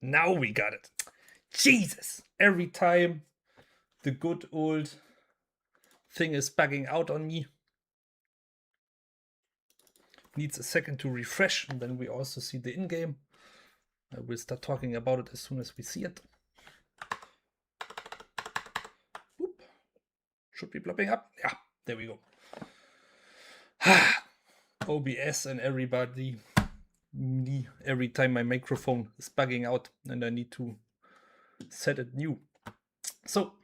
Now we got it. Jesus! Every time the good old thing is bugging out on me. Needs a second to refresh, and then we also see the in-game. I will start talking about it as soon as we see it. Oop. Should be plopping up. Yeah, there we go. OBS and everybody. Every time my microphone is bugging out and I need to set it new. So,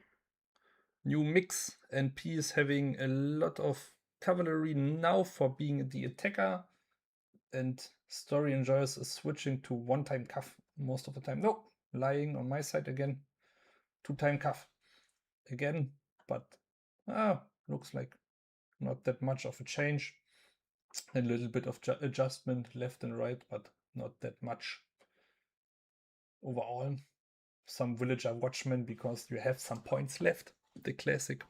new mix, and P is having a lot of cavalry now for being the attacker, and Story Enjoyers is switching to one-time cuff most of the time. No, lying on my side again. Two-time cuff again, but looks like not that much of a change. A little bit of adjustment left and right, but not that much overall. Some villager watchmen because you have some points left. The classic.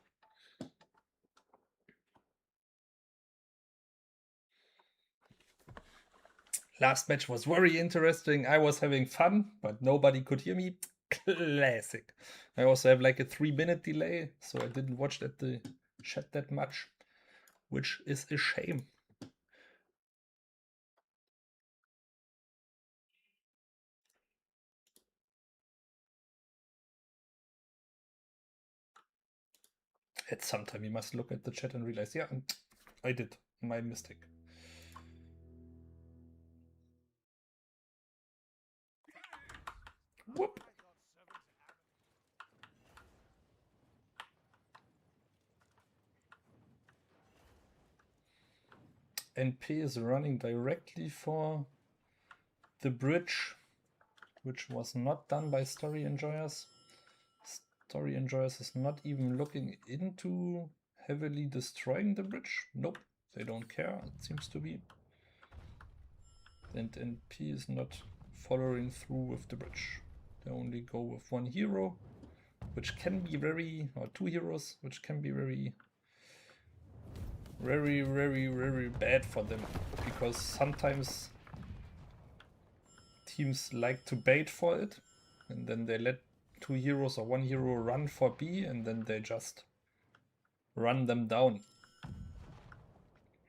Last match was very interesting. I was having fun, but nobody could hear me. Classic. I also have like a 3-minute delay, so I didn't watch the chat that much, which is a shame. At some time you must look at the chat and realize, yeah, I did. My mistake. Whoop. NP is running directly for the bridge, which was not done by Story Enjoyers. Story Enjoyers is not even looking into heavily destroying the bridge. Nope, they don't care, it seems to be. And NP is not following through with the bridge. They only go with one hero, which can be or two heroes, which can be very bad for them, because sometimes teams like to bait for it, and then they let two heroes or one hero run for B, and then they just run them down.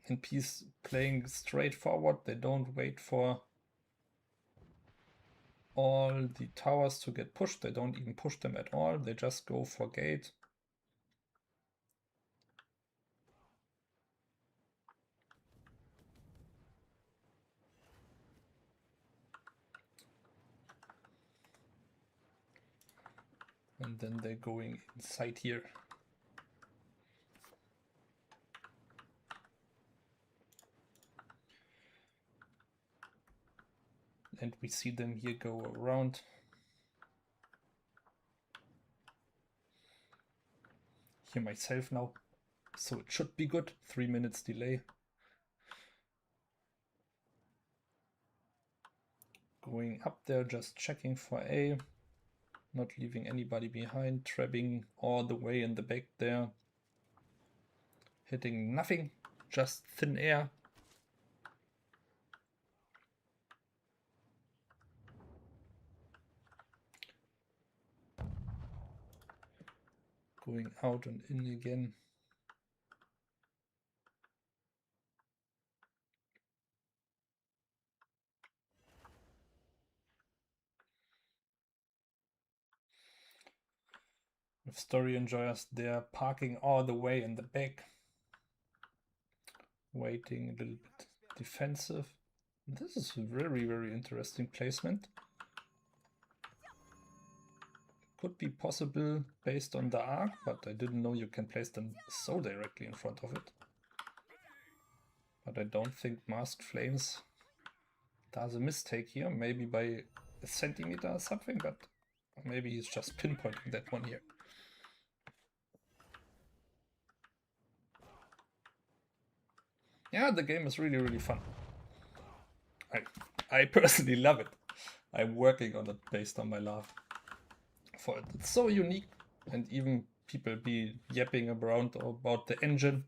And P's playing straightforward. They don't wait for all the towers to get pushed. They don't even push them at all. They just go for gate. And then they're going inside here. And we see them here go around. Here myself now. So it should be good. 3 minutes delay. Going up there, just checking for A. Not leaving anybody behind. Trapping all the way in the back there. Hitting nothing. Just thin air. Going out and in again. With Story Enjoyers, they're parking all the way in the back. Waiting a little bit defensive. This is a very interesting placement. Could be possible based on the arc, but I didn't know you can place them so directly in front of it. But I don't think Masked Flames does a mistake here, maybe by a centimeter or something, but maybe he's just pinpointing that one here. Yeah, the game is really fun. I personally love it. I'm working on it based on my love for it. It's so unique, and even people be yapping around about the engine,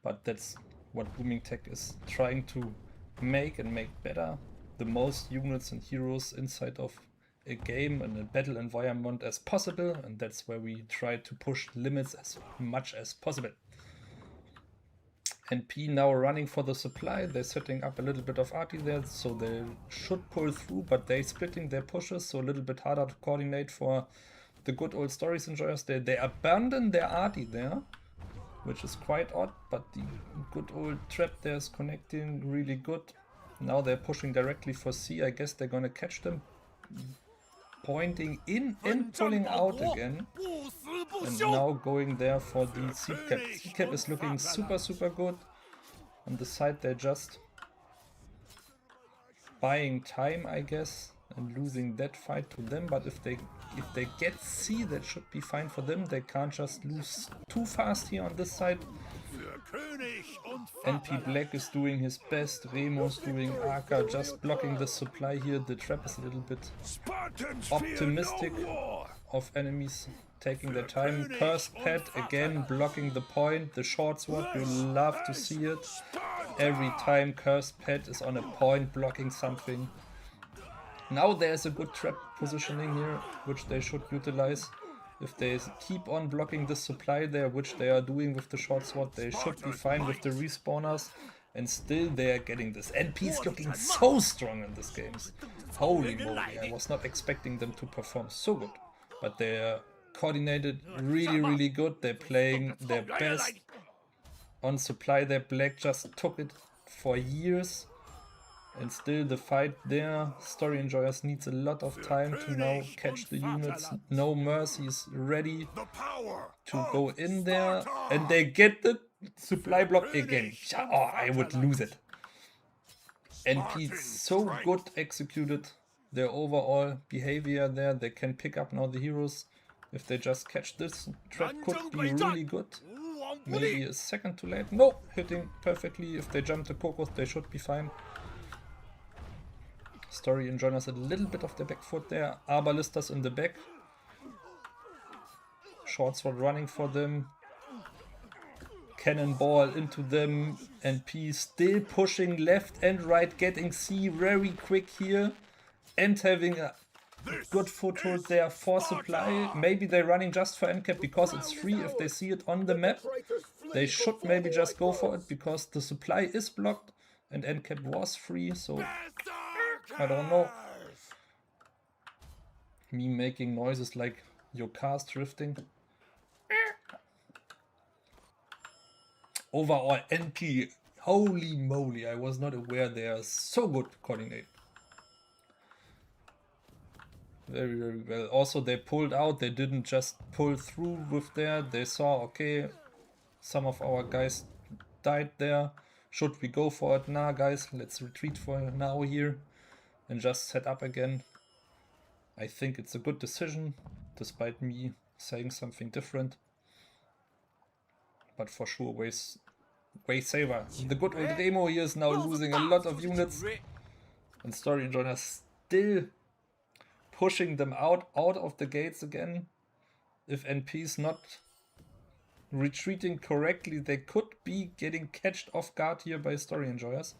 but that's what Booming Tech is trying to make and make better. The most units and heroes inside of a game and a battle environment as possible, and that's where we try to push limits as much as possible. NP now running for the supply. They're setting up a little bit of arty there, so they should pull through, but they're splitting their pushes, so a little bit harder to coordinate for the good old stories enjoyers. They abandon their arty there, which is quite odd, but the good old trap there is connecting really good. Now they're pushing directly for C. I guess they're gonna catch them. Pointing in and pulling out again. And now going there for the seed cap. Seed cap is looking super good. On the side they're just buying time, I guess, and losing that fight to them. But if they get C, that should be fine for them. They can't just lose too fast here on this side. NP Black is doing his best, Remo's doing Arca, just blocking the supply here. The trap is a little bit optimistic of enemies taking their time. Cursed Pet again blocking the point, the short sword, you love to see it. Every time Cursed Pet is on a point blocking something. Now there's a good trap positioning here, which they should utilize. If they keep on blocking the supply there, which they are doing with the short sword, they should be fine with the respawners. And still they are getting this. NP's looking so strong in this game. Holy moly, I was not expecting them to perform so good. But they are coordinated really good. They're playing their best on supply. Their Black just took it for years. And still the fight there, Story Enjoyers needs a lot of time to now catch the units. No Mercy is ready to go in there. And they get the supply block again. Oh, I would lose it. NP so good executed their overall behavior there. They can pick up now the heroes. If they just catch this, trap could be really good. Maybe a second too late. No, hitting perfectly. If they jump the Kokos, they should be fine. Story Enjoyers a little bit of the back foot there. Arbalistas in the back. Short sword running for them. Cannonball into them. NP still pushing left and right, getting C very quick here. And having a good foothold there for supply. Maybe they're running just for endcap because it's free. If they see it on the map, they should maybe just go for it because the supply is blocked and endcap was free, so I don't know. Me making noises like your car's drifting. Overall, NP, holy moly, I was not aware they are so good coordinate. Very well. Also, they pulled out, they didn't just pull through with there. They saw, okay, some of our guys died there. Should we go for it? Nah, guys, let's retreat for now here and just set up again. I think it's a good decision, despite me saying something different. But for sure, way saver. The good old Remo here is now losing a lot of units. And Story Enjoyers still pushing them out of the gates again. If NP is not retreating correctly, they could be getting catched off guard here by Story Enjoyers.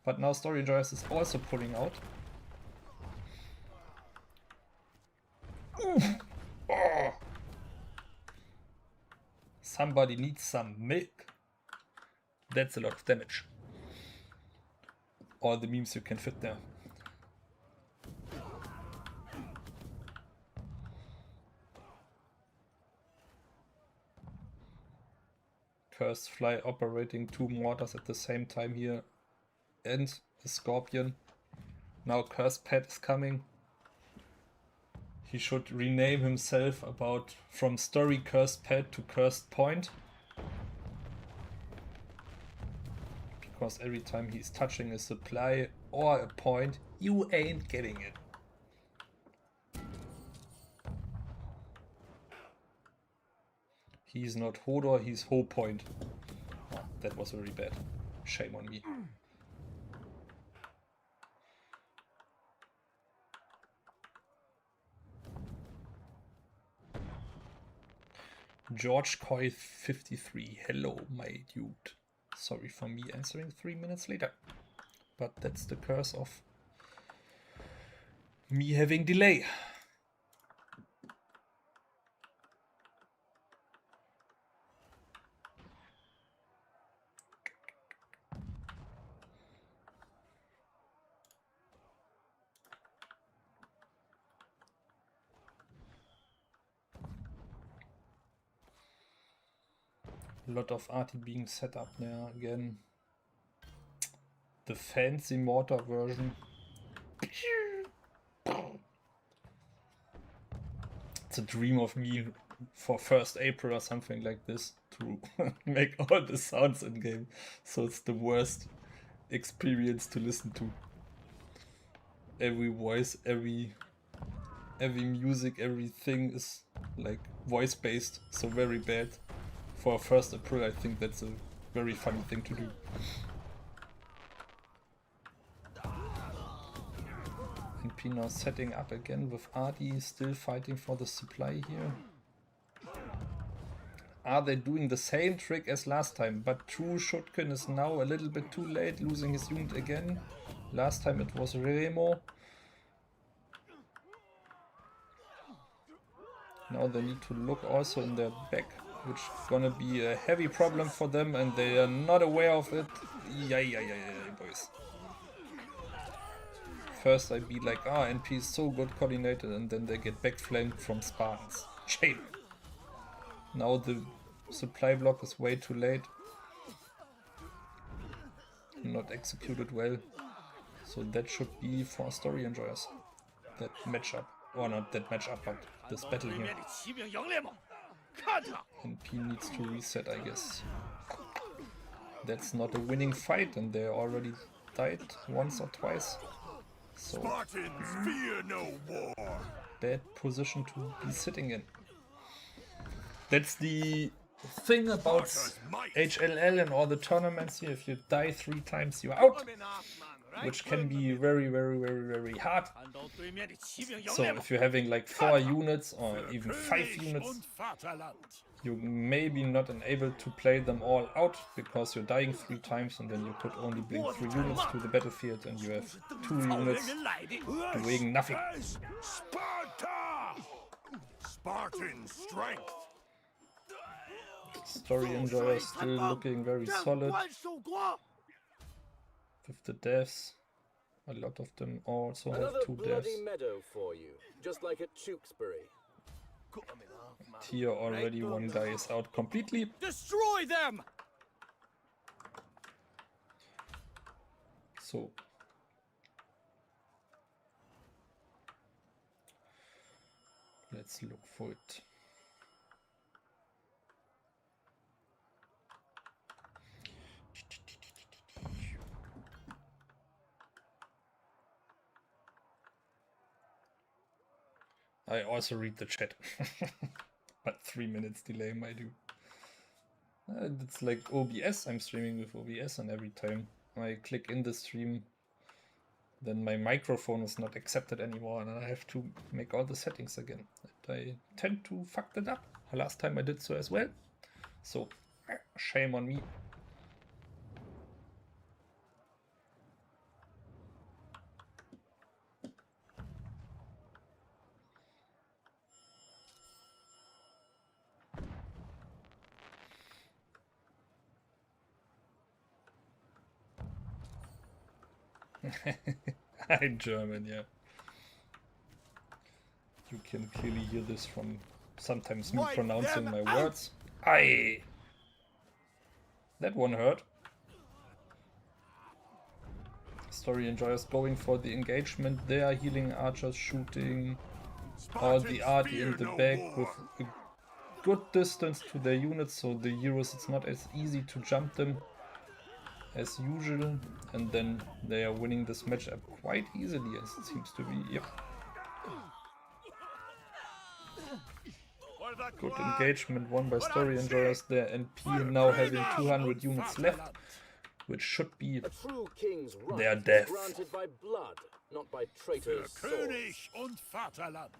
But now Story Enjoyers is also pulling out. Oh. Somebody needs some milk. That's a lot of damage. All the memes you can fit there. Cursed Fly operating 2 mortars at the same time here. And a Scorpion. Now Cursed Pet is coming. He should rename himself from Story Cursed Pet to Cursed Point. Because every time he's touching a supply or a point, you ain't getting it. He's not Hodor, he's Ho Point. Oh, that was very bad. Shame on me. George Coy 53. Hello, my dude. Sorry for me answering 3 minutes later. But that's the curse of me having delay. A lot of arty being set up there again. The fancy mortar version. It's a dream of me for 1st April or something like this to make all the sounds in game. So it's the worst experience to listen to. Every voice, every music, everything is like voice based, so very bad. For 1st April I think that's a very funny thing to do. And P now setting up again with Artie, still fighting for the supply here. Are they doing the same trick as last time? But true, Shotgun is now a little bit too late, losing his unit again. Last time it was Remo. Now they need to look also in their back, which is gonna be a heavy problem for them, and they are not aware of it. Yeah, boys. First I be like, NP is so good coordinated, and then they get backflanked from Spartans. Shame. Now the supply block is way too late. Not executed well. So that should be for story enjoyers. That matchup. Or not that matchup, but this battle here. NP needs to reset, I guess. That's not a winning fight, and they already died once or twice. So fear no war. Bad position to be sitting in. That's the thing about HLL and all the tournaments here. If you die 3 times, you're out, which can be very, very, very, very hard. So if you're having like 4 units or even 5 units, you're maybe not able to play them all out because you're dying 3 times, and then you could only bring 3 units to the battlefield, and you have 2 units doing nothing. Spartan strength. Story enjoyers still looking very solid. With the deaths, a lot of them also have 2 deaths. Meadow for you, just like at Tewkesbury. Here already 1 guy is out completely. Destroy them! So let's look for it. I also read the chat. But 3 minutes delay might do. It's like OBS. I'm streaming with OBS, and every time I click in the stream, then my microphone is not accepted anymore, and I have to make all the settings again. And I tend to fuck that up. Last time I did so as well. So shame on me. I'm German, yeah. You can clearly hear this from sometimes me pronouncing my words. Aye! That one hurt. Story enjoyers going for the engagement. They are healing archers, shooting all the arty in the back with a good distance to their units, so the heroes, it's not as easy to jump them as usual, and then they are winning this matchup quite easily, as it seems to be. Yep. Good engagement won by story enjoyers there, and P now having 200 units left, which should be their death. Granted by blood, not by traitors' swords. und Vaterland.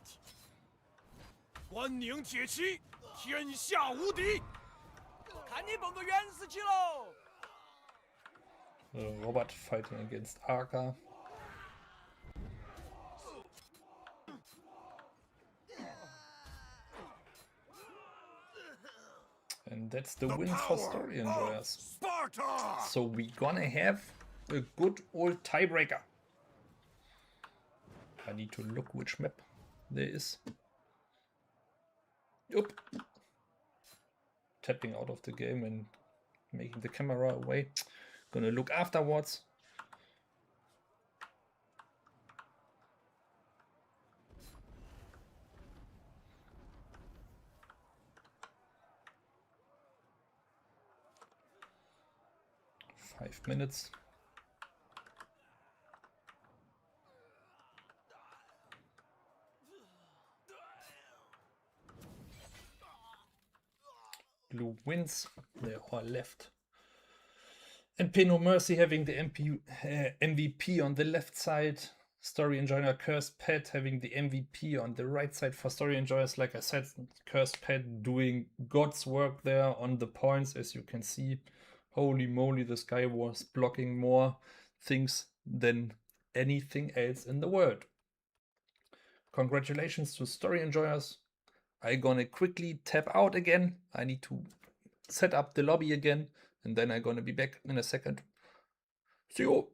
Robert fighting against Arca. And that's the win for story enjoyers. So we're gonna have a good old tiebreaker. I need to look which map there is. Yup. tapping out of the game and making the camera away. Gonna look afterwards. Five minutes. Blue wins. They are left. And Pay No Mercy having the MVP on the left side. Story Enjoyer Cursed Pet having the MVP on the right side for Story Enjoyers. Like I said, Cursed Pet doing God's work there on the points, as you can see. Holy moly, this guy was blocking more things than anything else in the world. Congratulations to Story Enjoyers. I'm gonna quickly tap out again. I need to set up the lobby again, and then I'm gonna be back in a second. See you.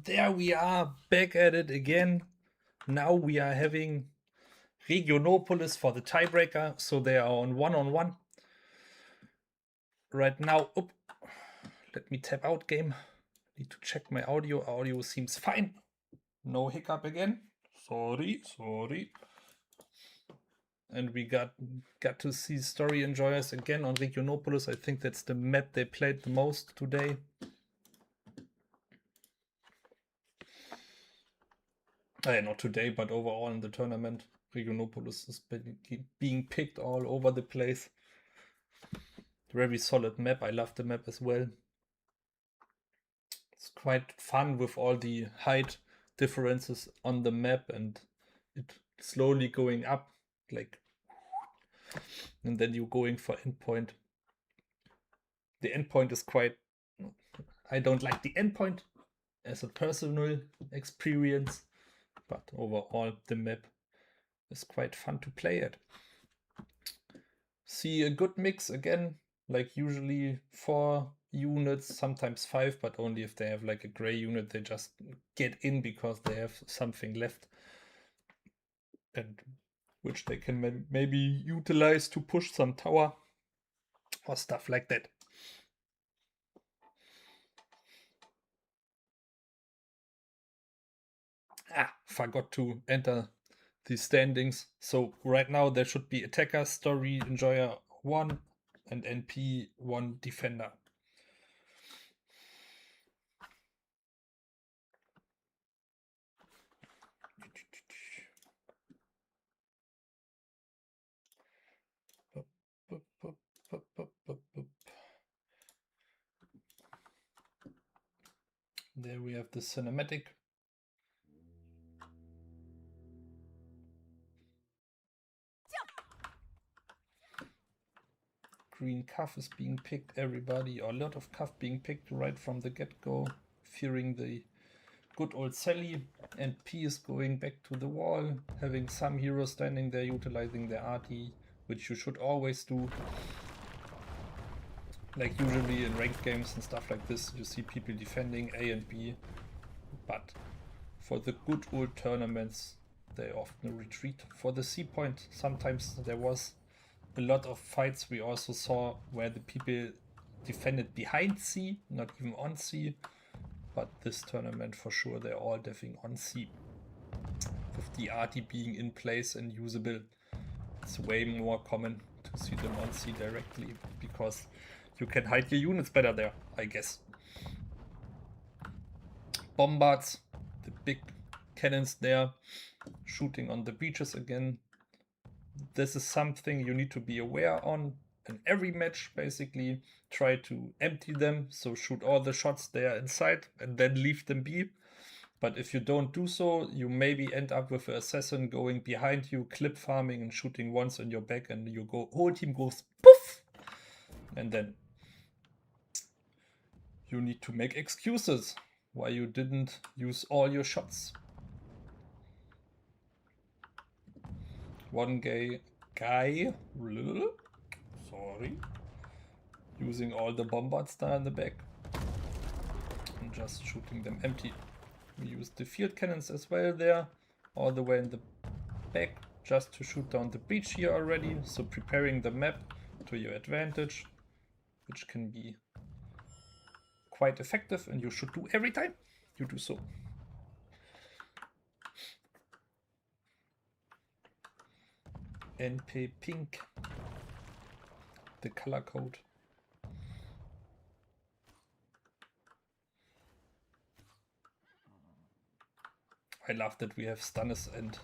there we are, back at it again. Now we are having Regionopolis for the tiebreaker, so they are on one. Right now, let me tap out game. Need to check my audio. Audio seems fine. No hiccup again. Sorry. And we got to see story enjoyers again on Regionopolis. I think that's the map they played the most today. Not today, but overall in the tournament. Regionopolis is being picked all over the place. Very solid map. I love the map as well. It's quite fun with all the height differences on the map and it slowly going up, like, and then you're going for endpoint. The endpoint is quite, I don't like the endpoint as a personal experience, but overall the map is quite fun to play at. See a good mix again, like usually 4 units, sometimes 5, but only if they have like a gray unit, they just get in because they have something left, and which they can maybe utilize to push some tower or stuff like that. Forgot to enter the standings. So right now there should be attacker, story enjoyer 1 and NP 1 defender. There we have the cinematic. Green Cuff is being picked, everybody, or a lot of Cuff being picked right from the get-go, fearing the good old Sally, and P is going back to the wall, having some heroes standing there utilizing their RT, which you should always do. Like usually in ranked games and stuff like this, you see people defending A and B, but for the good old tournaments, they often retreat. For the C point, sometimes there was a lot of fights we also saw where the people defended behind C, not even on C, but this tournament for sure they're all defing on C. With the RT being in place and usable, it's way more common to see them on C directly because you can hide your units better there, I guess. Bombards, the big cannons there, shooting on the beaches again. This is something you need to be aware on in every match, basically. Try to empty them, so shoot all the shots there inside and then leave them be. But if you don't do so, you maybe end up with an assassin going behind you, clip farming and shooting once in your back, and your whole team goes poof! And then you need to make excuses why you didn't use all your shots. One guy, sorry, using all the bombards there in the back and just shooting them empty. We used the field cannons as well there, all the way in the back, just to shoot down the breach here already, so preparing the map to your advantage, which can be quite effective and you should do every time you do so. NP pink, the color code. I love that we have Stannis and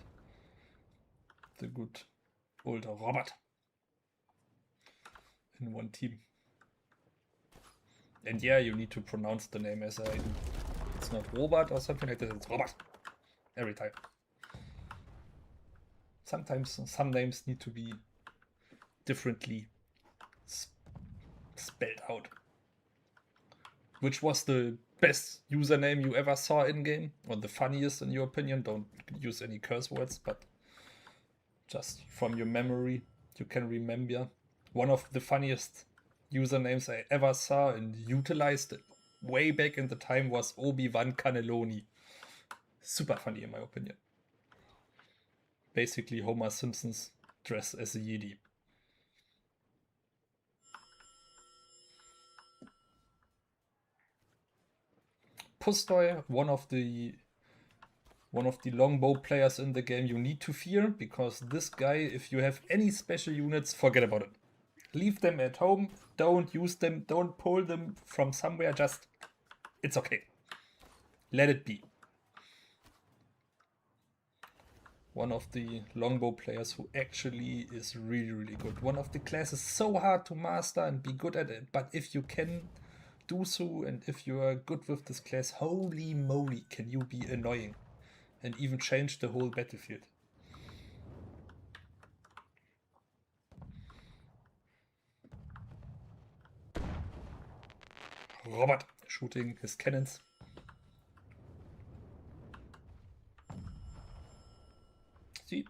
the good old Robert in one team. And yeah, you need to pronounce the name as I do. It's not Robert or something like that, it's Robert. Every time. Sometimes some names need to be differently spelled out. Which was the best username you ever saw in-game? Or the funniest in your opinion? Don't use any curse words, but just from your memory you can remember. One of the funniest usernames I ever saw and utilized way back in the time was Obi-Wan Cannelloni. Super funny in my opinion. Basically Homer Simpson's dress as a Jedi. Pustoy, one of the longbow players in the game you need to fear, because this guy, if you have any special units, forget about it. Leave them at home, don't use them, don't pull them from somewhere, just, it's okay. Let it be. One of the longbow players who actually is really, really good. One of the classes so hard to master and be good at it, but if you can do so and if you are good with this class, holy moly, can you be annoying and even change the whole battlefield. Robert shooting his cannons. See,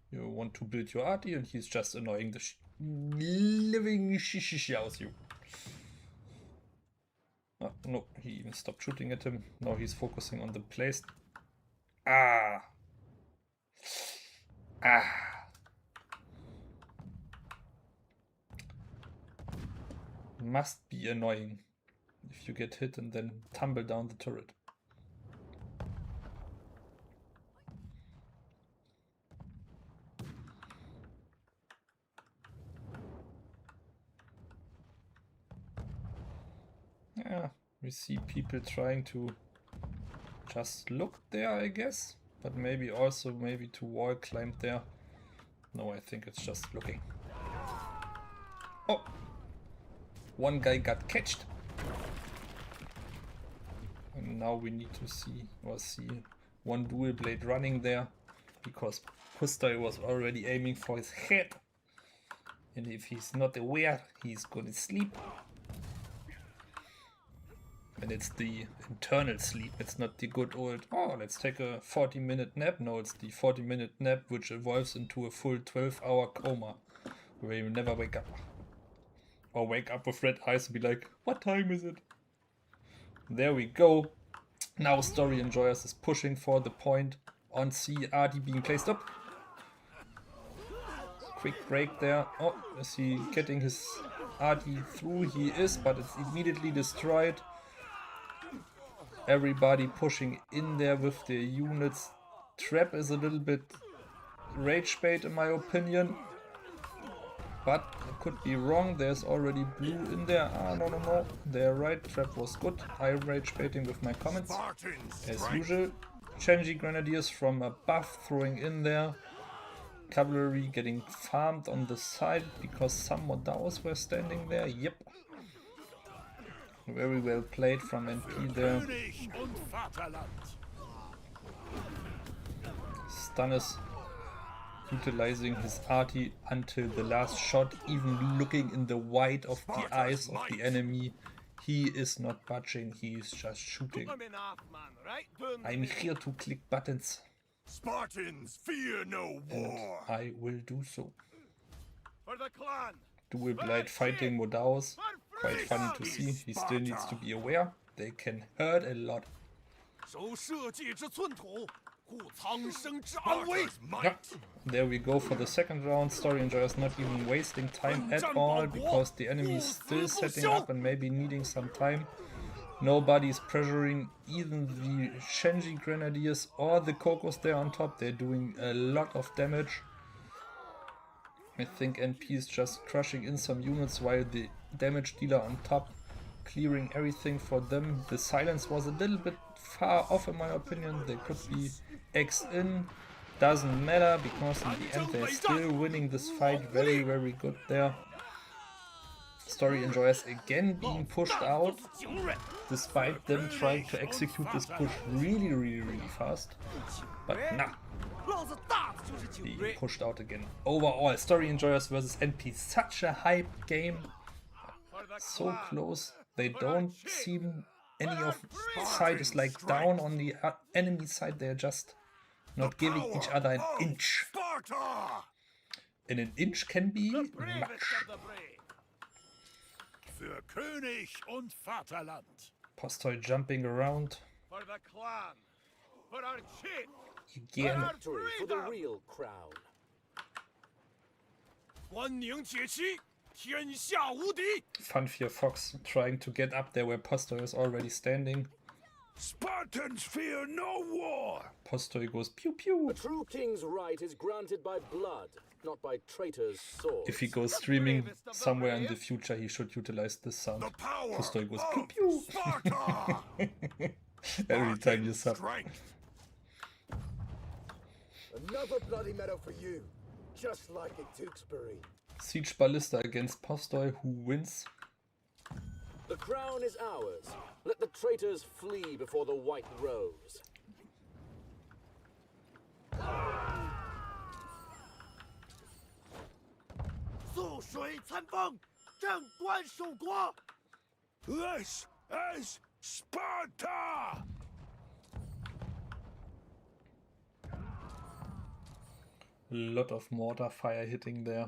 you want to build your arty and he's just annoying the living shit out of you. Oh, no, he even stopped shooting at him. Now he's focusing on the place. Ah. Must be annoying if you get hit and then tumble down the turret. Yeah, we see people trying to just look there, I guess, but maybe also to wall climb there. No, I think it's just looking. Oh, one guy got catched. And now we need to see one dual blade running there, because Pustoy was already aiming for his head. And if he's not aware, he's gonna sleep. And it's the internal sleep, it's not the good old, oh, let's take a 40-minute nap. No, it's the 40-minute nap which evolves into a full 12-hour coma, where you never wake up. Or wake up with red eyes and be like, what time is it? There we go. Now Story Enjoyers is pushing for the point on C, arty being placed up. Quick break there. Oh, is he getting his arty through? He is, but it's immediately destroyed. Everybody pushing in there with their units. Trap is a little bit rage bait in my opinion, but I could be wrong. There's already blue in there. Ah, no, they're right. Trap was good. I rage baiting with my comments as usual. Chenji Grenadiers from above throwing in there. Cavalry getting farmed on the side because some Modaos were standing there. Yep. Very well played from NP there. Stannis utilizing his arty until the last shot, even looking in the white of the eyes of the enemy. He is not budging, he is just shooting. I'm here to click buttons. Spartans, fear no war. And I will do so. For the clan. Dual blade fighting Modaos. Quite funny to see. He still needs to be aware. They can hurt a lot. Yeah. There we go for the second round. Story Enjoyers not even wasting time at all, because the enemy is still setting up and maybe needing some time. Nobody's pressuring even the Chenji Grenadiers or the Kokos there on top. They're doing a lot of damage. I think NP is just crushing in some units while the damage dealer on top clearing everything for them. The silence was a little bit far off in my opinion. They could be X in. Doesn't matter, because in the end they're still winning this fight. Very, very good there. Story Enjoyers again being pushed out, despite them trying to execute this push really, really, really fast. But nah. Being pushed out again. Overall, Story Enjoyers versus NP, such a hype game. So close. They don't seem, any of side is like down on the enemy side. They're just not giving each other an inch. And an inch can be much. Für König und Vaterland. Postoi jumping around For the clan. For our chief. again. Victory for the real crown. 关宁铁骑，天下无敌。 Funfear Fox trying to get up there where Postoi is already standing. Spartans fear no war. Postoi goes pew pew. A true king's right is granted by blood, not by traitors' swords. If he goes streaming somewhere in the future, he should utilize this sound. The power Postoi goes pew of pew. Sparta. Every time you sub. Strength. Another bloody medal for you, just like at Tewkesbury. Siege Ballista against Postoi, who wins? The crown is ours. Let the traitors flee before the white rose. 溯水参风，正端守国。 This is Sparta. A lot of mortar fire hitting there.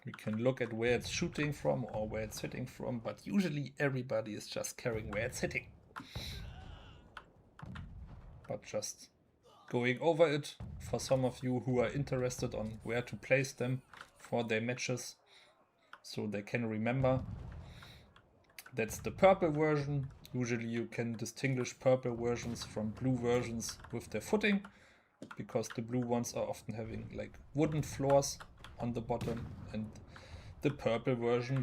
We can look at where it's shooting from or where it's hitting from, but usually everybody is just caring where it's hitting. But just going over it for some of you who are interested on where to place them for their matches so they can remember. That's the purple version. Usually you can distinguish purple versions from blue versions with their footing, because the blue ones are often having like wooden floors on the bottom, and the purple version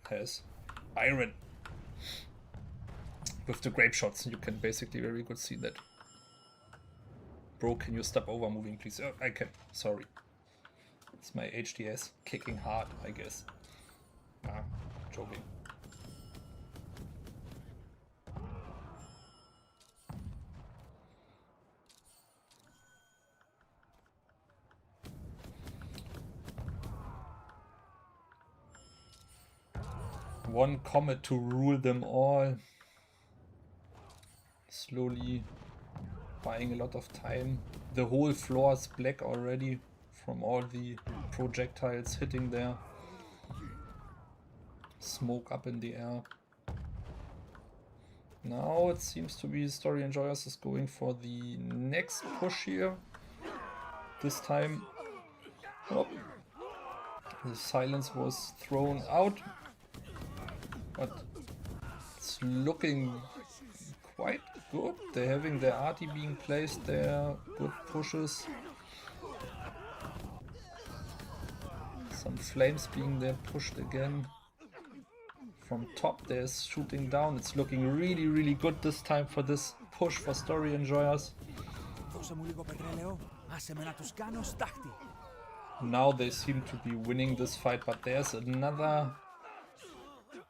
has iron with the grape shots. You can basically very good see that. Bro, can you stop over moving, please? Oh, I can. Sorry. It's my HDS kicking hard, I guess. Ah, joking. One comet to rule them all. Slowly buying a lot of time. The whole floor is black already from all the projectiles hitting there. Smoke up in the air. Now it seems to be Story Enjoyers is going for the next push here. This time, oh, the silence was thrown out. But it's looking quite good. They're having their arty being placed there. Good pushes. Some flames being there pushed again. From top there's shooting down. It's looking really, really good this time for this push for Story Enjoyers. Now they seem to be winning this fight, but there's another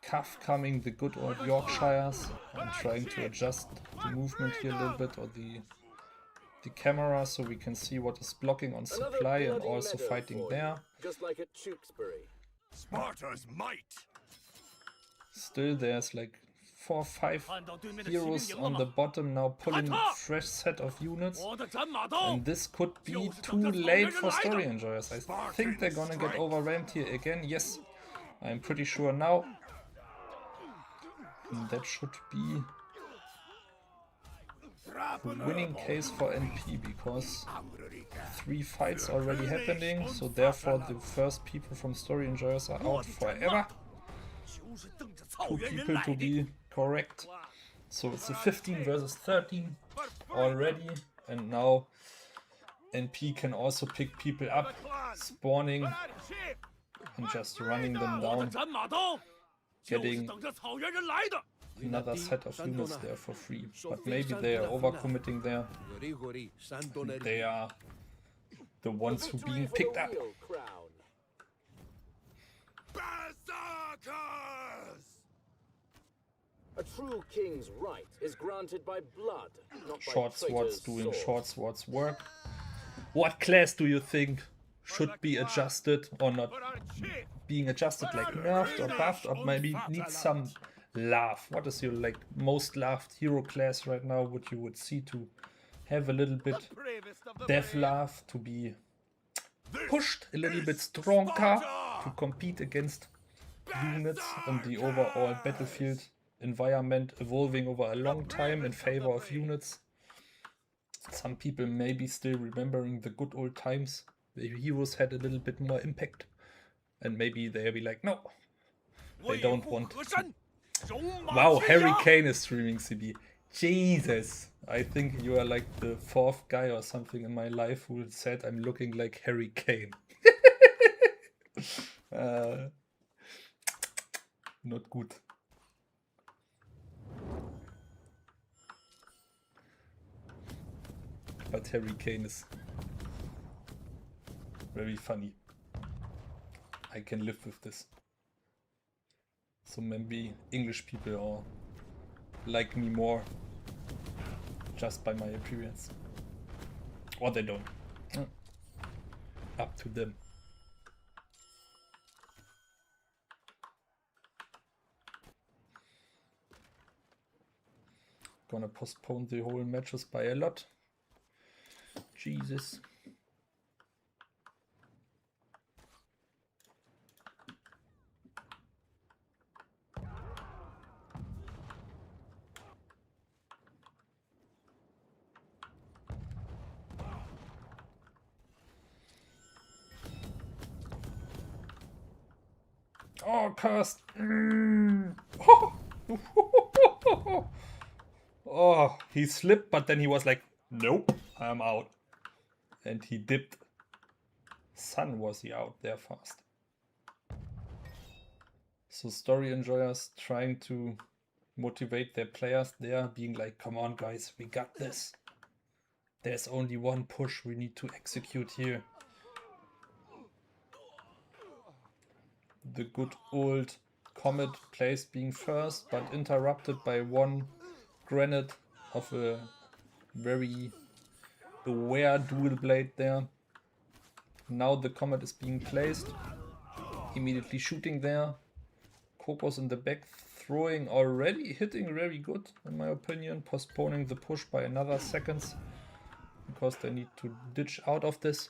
Cuff coming, the good old Yorkshires. I'm trying to adjust the movement here a little bit, or the camera, so we can see what is blocking on supply and also fighting there. Just like at Tewkesbury. Sparta's might. Still there's like 4 or 5 heroes on the bottom now pulling a fresh set of units. And this could be too late for Story Enjoyers. I think they're gonna get overwhelmed here again. Yes, I'm pretty sure now. And that should be a winning case for NP, because 3 fights already happening, so therefore the first people from Story Enjoyers are out forever. 2 people to be correct. So it's a 15 versus 13 already, and now NP can also pick people up, spawning and just running them down, getting another set of units there for free. But maybe they are overcommitting there. They are the ones who being picked up. A true king's right is granted by blood, not by Short swords traitors' doing swords. short swords work. What class do you think should be adjusted or not being adjusted, like nerfed or buffed, or maybe needs some love? What is your like most loved hero class right now, what you would see to have a little bit death love, to be pushed a little bit stronger to compete against units on the overall battlefield environment evolving over a long time in favor of units. Some people may be still remembering the good old times. The heroes had a little bit more impact. And maybe they'll be like, no, they don't want to. Wow, Harry Kane is streaming CB. Jesus, I think you are like the 4th guy or something in my life who said I'm looking like Harry Kane. Not good. But Harry Kane is very funny. I can live with this. So maybe English people are like me more just by my appearance. Or they don't. Up to them. Gonna postpone the whole matches by a lot. Jesus. Oh, cursed. Oh, he slipped, but then he was like, nope, I'm out. And he dipped. Son was he out there fast. So story enjoyers trying to motivate their players there, being like, come on guys, we got this. There's only one push we need to execute here. The good old Comet place being first, but interrupted by one granite of a very aware dual blade there. Now the Comet is being placed, immediately shooting there. Kokos in the back throwing already, hitting very good in my opinion, postponing the push by another seconds because they need to ditch out of this.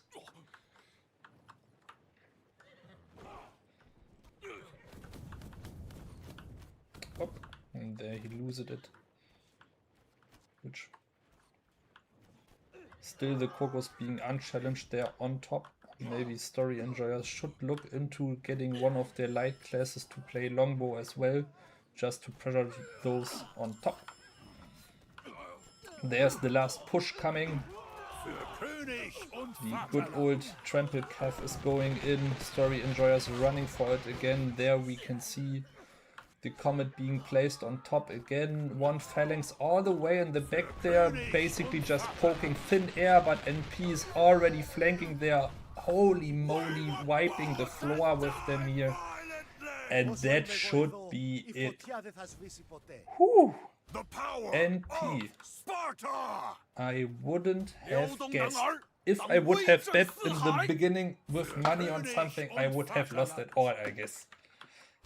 Up, and there he loses it. Which still the Kokos being unchallenged there on top. Maybe story enjoyers should look into getting one of their light classes to play longbow as well, just to pressure those on top. There's the last push coming. The good old trample calf is going in. Story enjoyers running for it again. There we can see the Comet being placed on top again. One phalanx all the way in the back there, basically just poking thin air, but NP is already flanking there. Holy moly, wiping the floor with them here. And that should be it. Whew. NP. I wouldn't have guessed. If I would have bet in the beginning with money on something, I would have lost it all, I guess.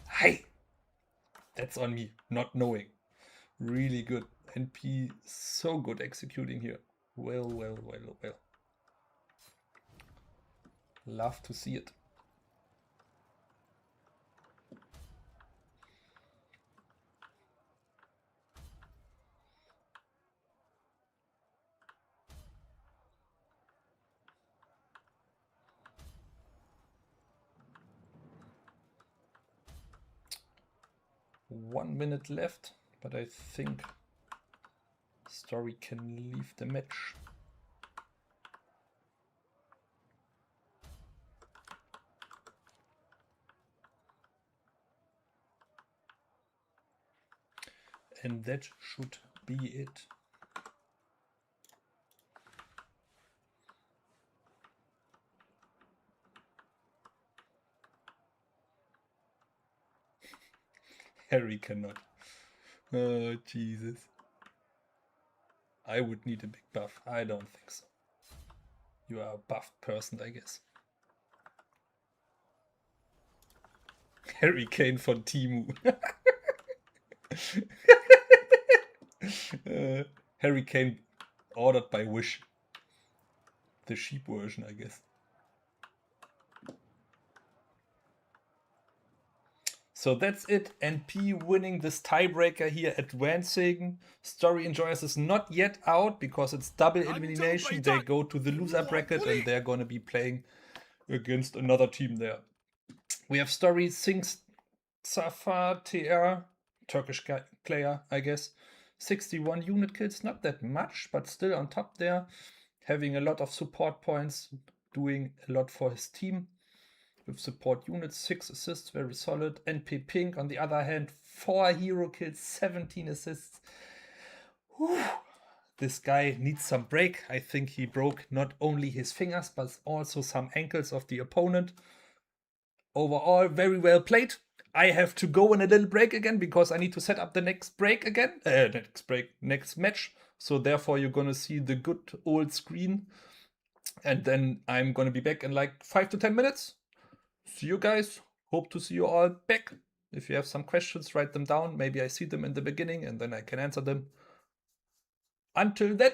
Hey! That's on me, not knowing. Really good. NP so good executing here. Well, well, well, well. Love to see it. One minute left, but I think story can leave the match. And that should be it. Harry cannot. Oh, Jesus. I would need a big buff. I don't think so. You are a buffed person, I guess. Harry Kane von Timu. Harry Kane ordered by Wish. The sheep version, I guess. So that's it. NP winning this tiebreaker here, advancing. Story Enjoyers is not yet out because it's double elimination. They go to the loser bracket and they're going to be playing against another team there. We have Story Sings Safa TR, Turkish player, I guess. 61 unit kills, not that much, but still on top there. Having a lot of support points, doing a lot for his team. With support units, 6 assists, very solid. NP Pink, on the other hand, 4 hero kills, 17 assists. Whew. This guy needs some break. I think he broke not only his fingers, but also some ankles of the opponent. Overall, very well played. I have to go on a little break again because I need to set up the next break again. Next match. So therefore, you're gonna see the good old screen. And then I'm gonna be back in like 5 to 10 minutes. See you guys. Hope to see you all back. If you have some questions, write them down. Maybe I see them in the beginning and then I can answer them. Until then.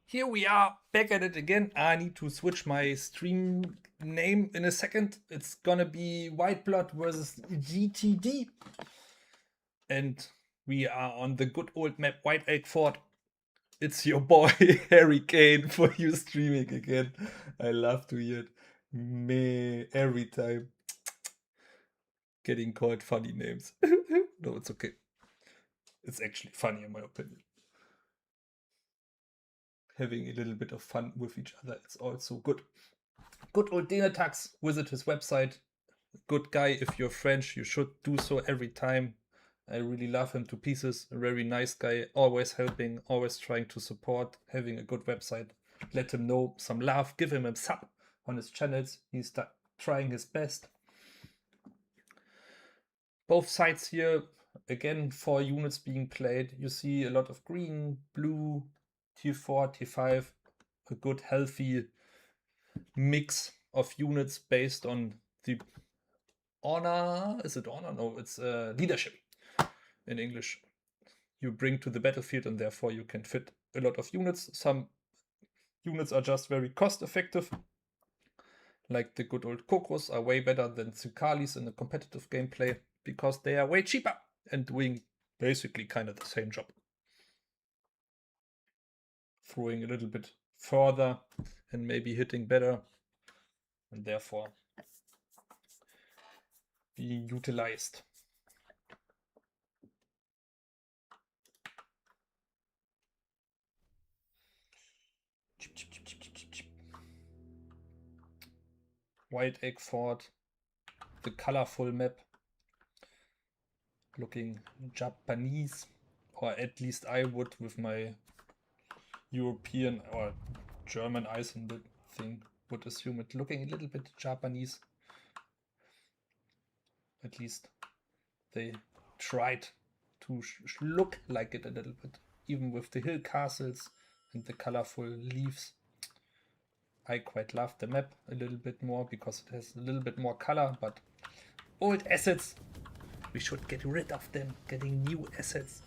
here we are back at it again. I need to switch my stream name in a second. It's gonna be Whiteblood versus GTD. And we are on the good old map White Egg Fort. It's your boy Harry Kane for you streaming again. I love to hear it. Me every time. Getting called funny names. No, it's okay. It's actually funny in my opinion. Having a little bit of fun with each other, it's also good. Good old Denatax, visit his website. Good guy. If you're French, you should do so every time. I really love him to pieces. A very nice guy, always helping, always trying to support, having a good website. Let him know some love, give him a sub on his channels. He's trying his best. Both sides here, again, 4 units being played. You see a lot of green, blue, tier 4, tier 5. A good healthy mix of units based on the honor. Is it honor? No, it's leadership in English. You bring to the battlefield, and therefore you can fit a lot of units. Some units are just very cost effective, like the good old Kokos are way better than Tsukalis in the competitive gameplay because they are way cheaper and doing basically kind of the same job. Throwing a little bit further and maybe hitting better, and therefore being utilized. White Egg Fort, the colorful map, looking Japanese, or at least I would with my European or German eyes on the thing, would assume it looking a little bit Japanese. At least they tried to look like it a little bit, even with the hill castles and the colorful leaves. I quite love the map a little bit more because it has a little bit more color, but old assets, we should get rid of them, getting new assets.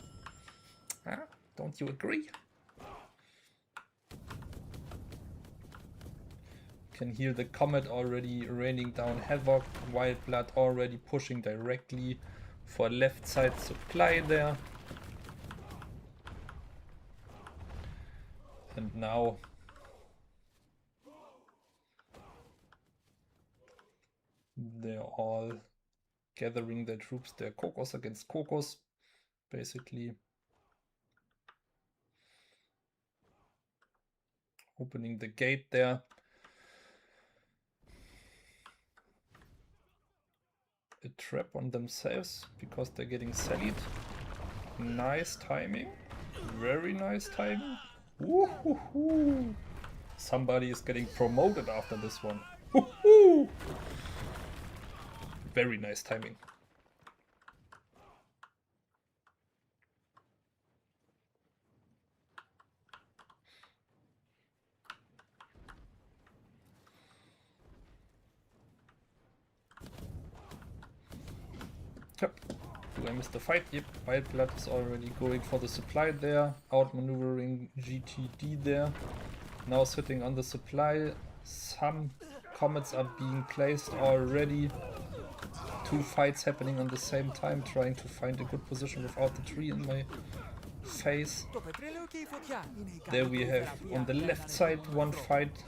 Huh? Don't you agree? Can hear the comet already raining down havoc. Whiteblood already pushing directly for left side supply there. And now they're all gathering their troops. They're Kokos against Kokos, basically. Opening the gate there. A trap on themselves because they're getting sallied. Nice timing. Very nice timing. Woo-hoo-hoo. Somebody is getting promoted after this one. Woo-hoo. Very nice timing. Yep. Do I miss the fight? Yep. Whiteblood is already going for the supply there. Outmaneuvering GTD there. Now sitting on the supply. Some comets are being placed already. 2 fights happening on the same time, trying to find a good position without the tree in my face. There we have on the left side 1 fight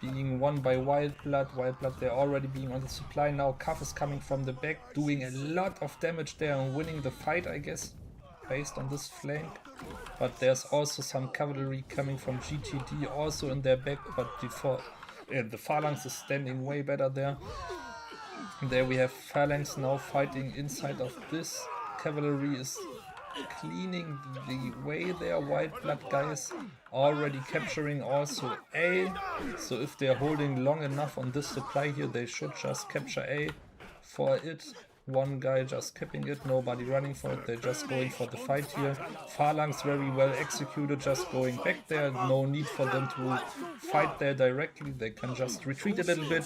being won by Whiteblood. Whiteblood, they're already being on the supply now. Cuff is coming from the back, doing a lot of damage there and winning the fight, I guess, based on this flank. But there's also some cavalry coming from GTD also in their back, but the phalanx is standing way better there. There we have phalanx now fighting inside of this. Cavalry is cleaning the way there. Whiteblood guys already capturing also A. So if they're holding long enough on this supply here, they should just capture A for it. 1 guy just keeping it, nobody running for it, they're just going for the fight here. Phalanx very well executed, just going back there, no need for them to fight there directly, they can just retreat a little bit,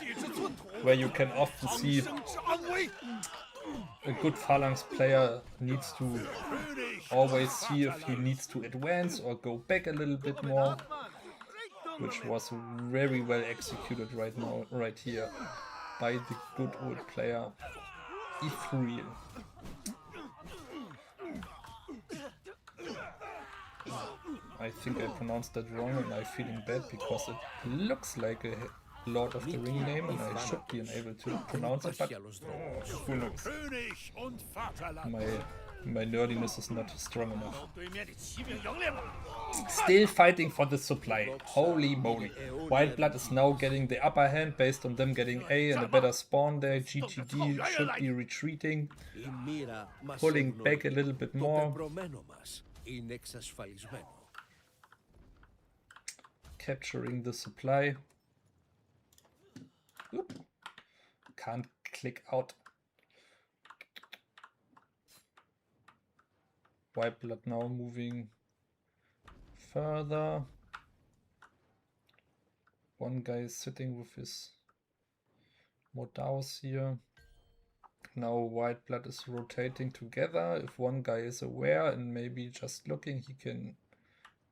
where you can often see a good Phalanx player needs to always see if he needs to advance or go back a little bit more. which was very well executed right here by the good old player STRY. I think I pronounced that wrong and I'm feeling bad because it looks like a Lord of the Ring name and I should be able to pronounce it, but who knows. My nerdiness is not strong enough. Still fighting for the supply. Holy moly. Wild Blood is now getting the upper hand based on them getting A and a better spawn there. GTD should be retreating, pulling back a little bit more. Capturing the supply. Oop. Can't click out. White Blood now moving further. One guy is sitting with his Modaus here. Now White Blood is rotating together. If one guy is aware and maybe just looking, he can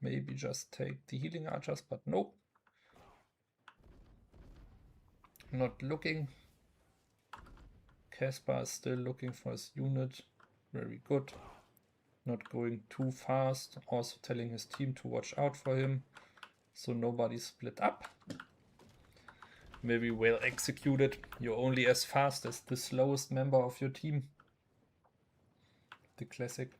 maybe just take the healing archers, but nope. Not looking. Caspar is still looking for his unit. Very good. Not going too fast. Also telling his team to watch out for him. So nobody split up. Maybe well executed. You're only as fast as the slowest member of your team. The classic.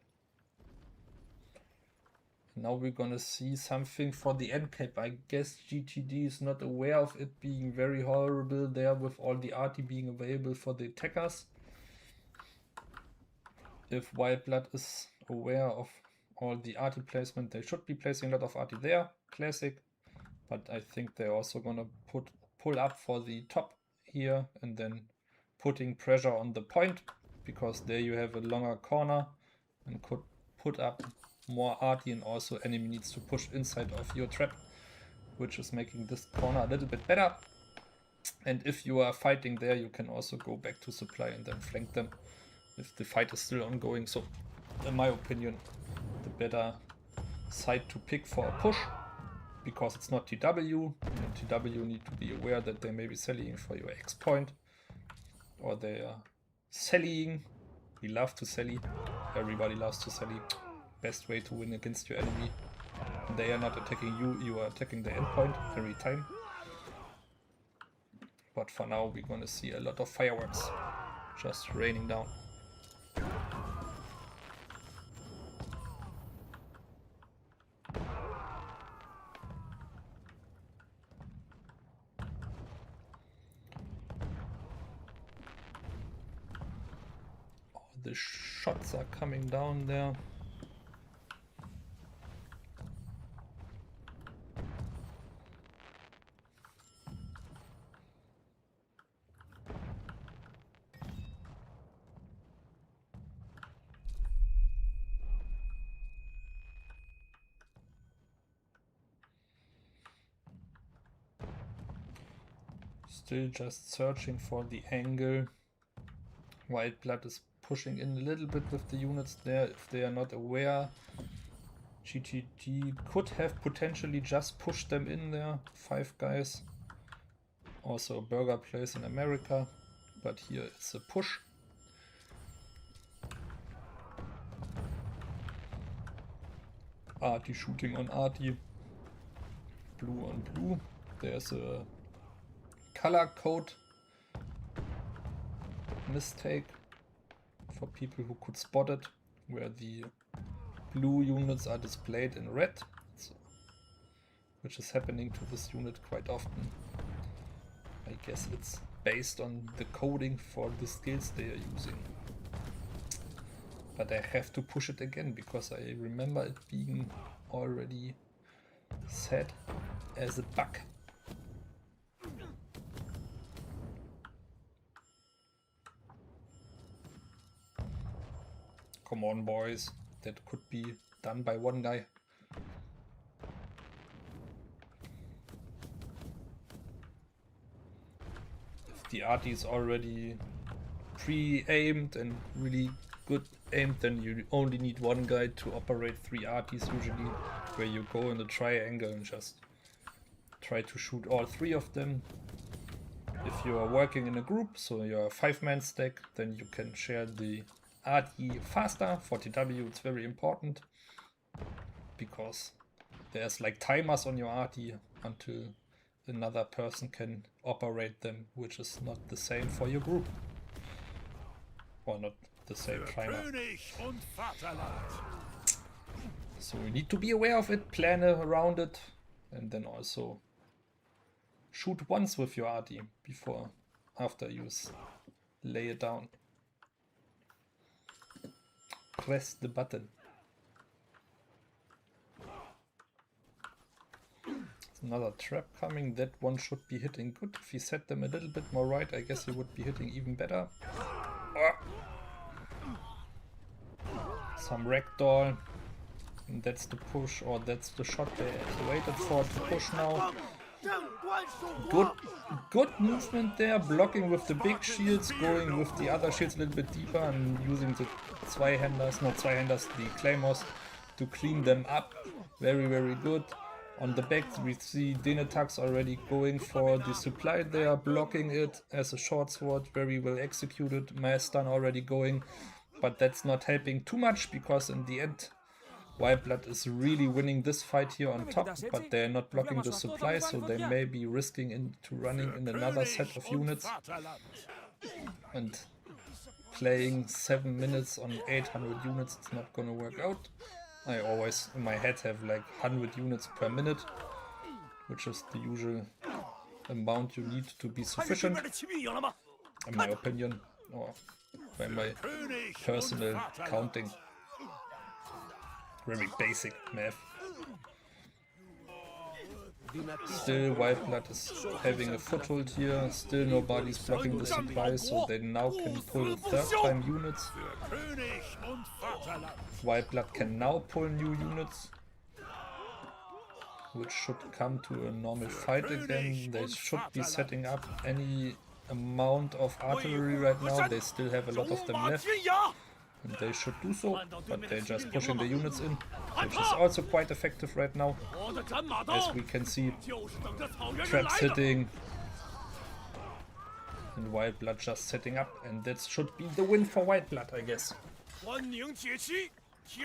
Now we're gonna see something for the end cap. I guess GTD is not aware of it being very horrible there with all the arty being available for the attackers. If Wild Blood is aware of all the arty placement, they should be placing a lot of arty there. Classic. But I think they're also gonna pull up for the top here and then putting pressure on the point, because there you have a longer corner and could put up more arty, and also enemy needs to push inside of your trap, which is making this corner a little bit better. And if you are fighting there, you can also go back to supply and then flank them if the fight is still ongoing. So in my opinion, the better side to pick for a push, because it's not TW, and TW need to be aware that they may be sallying for your X point, or they are sallying. We love to sally, everybody loves to sally. Best way to win against your enemy. They are not attacking you, you are attacking the endpoint every time. But for now we're gonna see a lot of fireworks just raining down. All the shots are coming down there. Still just searching for the angle. Wild Blood is pushing in a little bit with the units there. If they are not aware, GTG could have potentially just pushed them in there. 5 guys. Also a burger place in America, but here it's a push. Arty shooting on Arty. Blue on blue. There's a color code mistake for people who could spot it, where the blue units are displayed in red, so, which is happening to this unit quite often. I guess it's based on the coding for the skills they are using. But I have to push it again because I remember it being already set as a bug. Come on, boys. That could be done by one guy. If the arty is already pre-aimed and really good aimed, then you only need one guy to operate 3 arties usually, where you go in the triangle and just try to shoot all 3 of them. If you are working in a group, so you're a 5-man stack, then you can share the RD faster. For TW it's very important, because there's like timers on your RD until another person can operate them, which is not the same for your group. Or not the same timer. König und Vaterland. So you need to be aware of it, plan around it, and then also shoot once with your RD before, after you lay it down. Press the button. There's another trap coming. That one should be hitting good. If you set them a little bit more right, I guess you would be hitting even better. Oh. Some ragdoll. And that's the push, or that's the shot they waited for to push now. Good movement there, blocking with the big shields, going with the other shields a little bit deeper and using the the claymores to clean them up. Very, very good. On the back we see Denetax already going for the supply there, blocking it as a short sword, very well executed. Maestun already going, but that's not helping too much, because in the end Whiteblood is really winning this fight here on top, but they're not blocking the supply, so they may be risking into running in another set of units. And playing 7 minutes on 800 units, it's not gonna work out. I always, in my head, have like 100 units per minute, which is the usual amount you need to be sufficient, in my opinion, or by my personal counting. Very basic math. Still Whiteblood is having a foothold here, still nobody's blocking the supplies, so they now can pull 3rd time units. Whiteblood can now pull new units, which should come to a normal fight again. They should be setting up any amount of artillery right now, they still have a lot of them left. And they should do so, but they're just pushing the units in, which is also quite effective right now. As we can see, traps hitting and Whiteblood just setting up, and that should be the win for Whiteblood, I guess.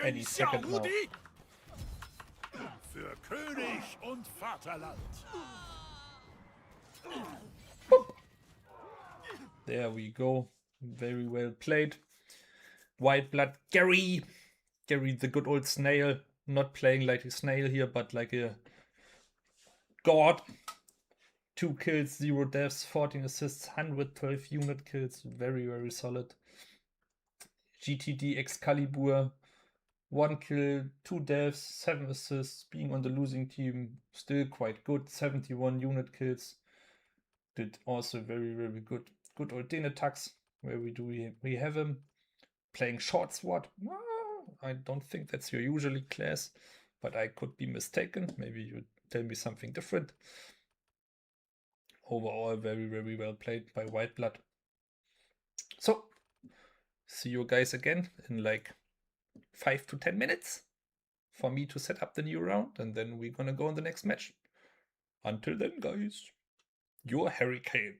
Any second now. Für König und Vaterland. Boop. There we go. Very well played. Whiteblood Gary the good old snail, not playing like a snail here, but like a god. 2 kills, 0 deaths, 14 assists, 112 unit kills, very, very solid. GTD Excalibur, 1 kill, 2 deaths, 7 assists, being on the losing team, still quite good, 71 unit kills. Did also very, very good. Good old Denetax, where we have him. Playing short sword. I don't think that's your usually class, but I could be mistaken. Maybe you tell me something different. Overall, very, very well played by Whiteblood. So, see you guys again in like 5 to 10 minutes for me to set up the new round, and then we're gonna go on the next match. Until then, guys, your Hurricane.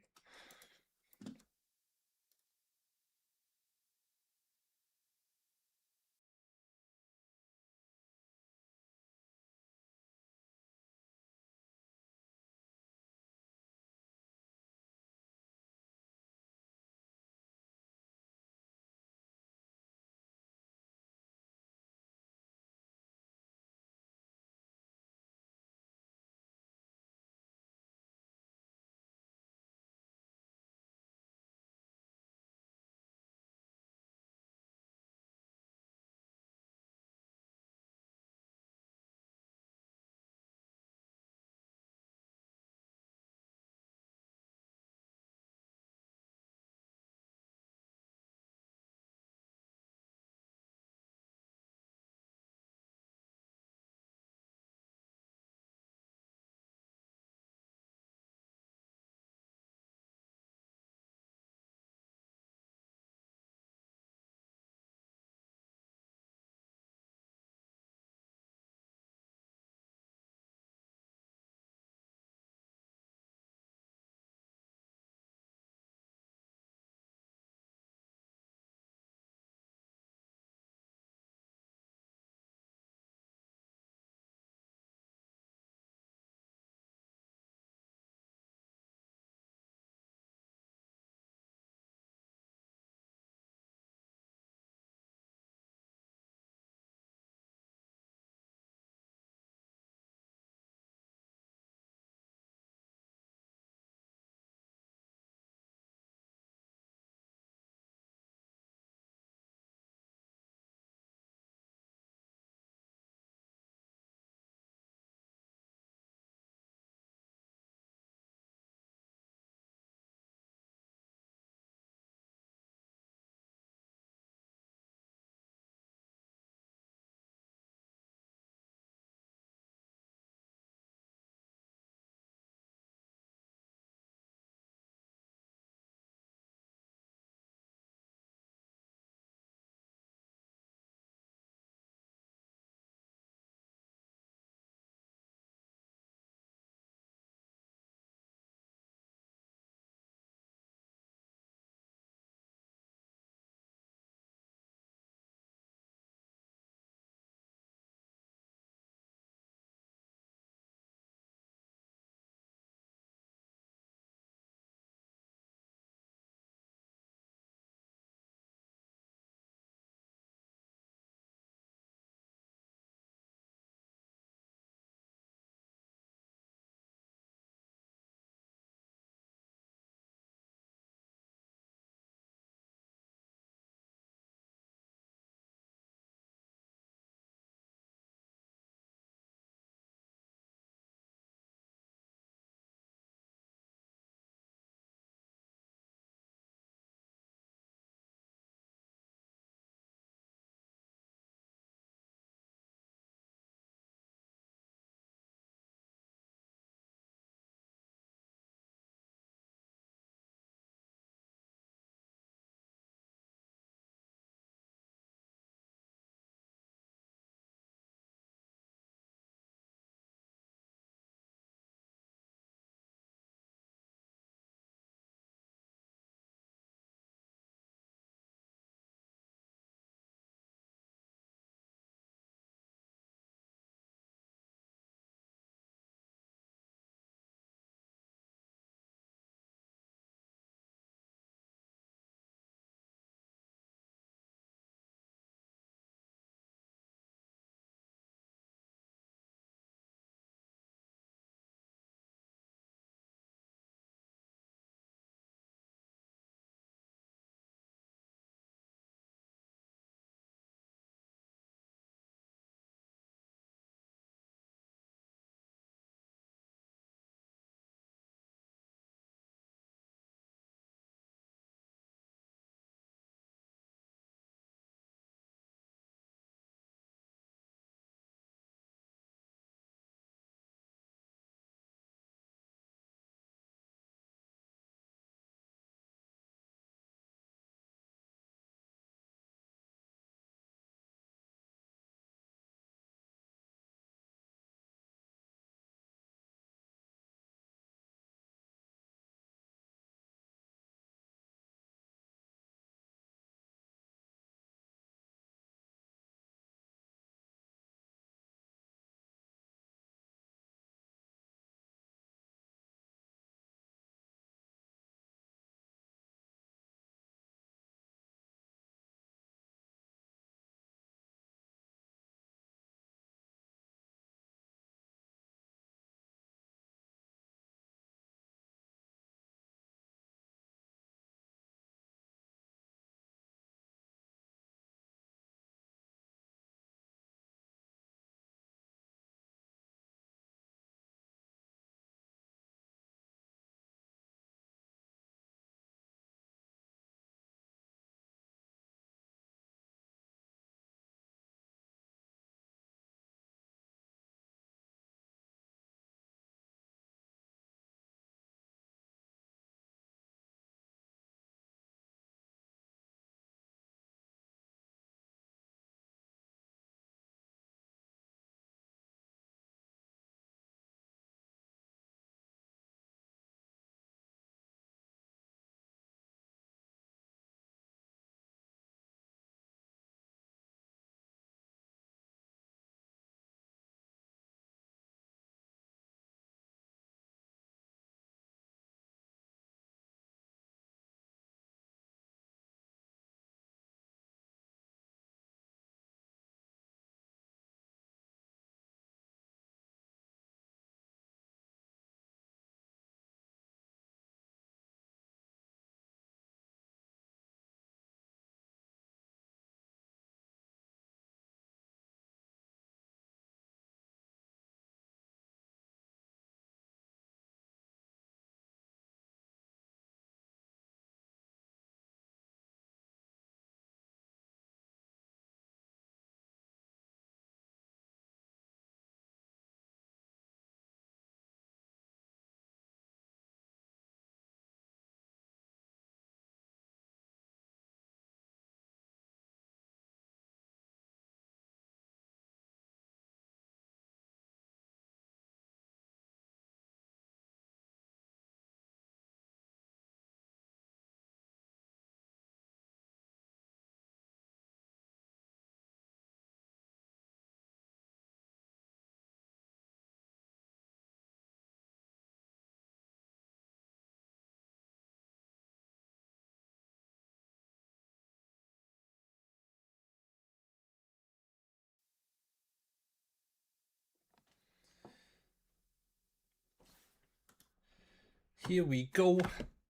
Here we go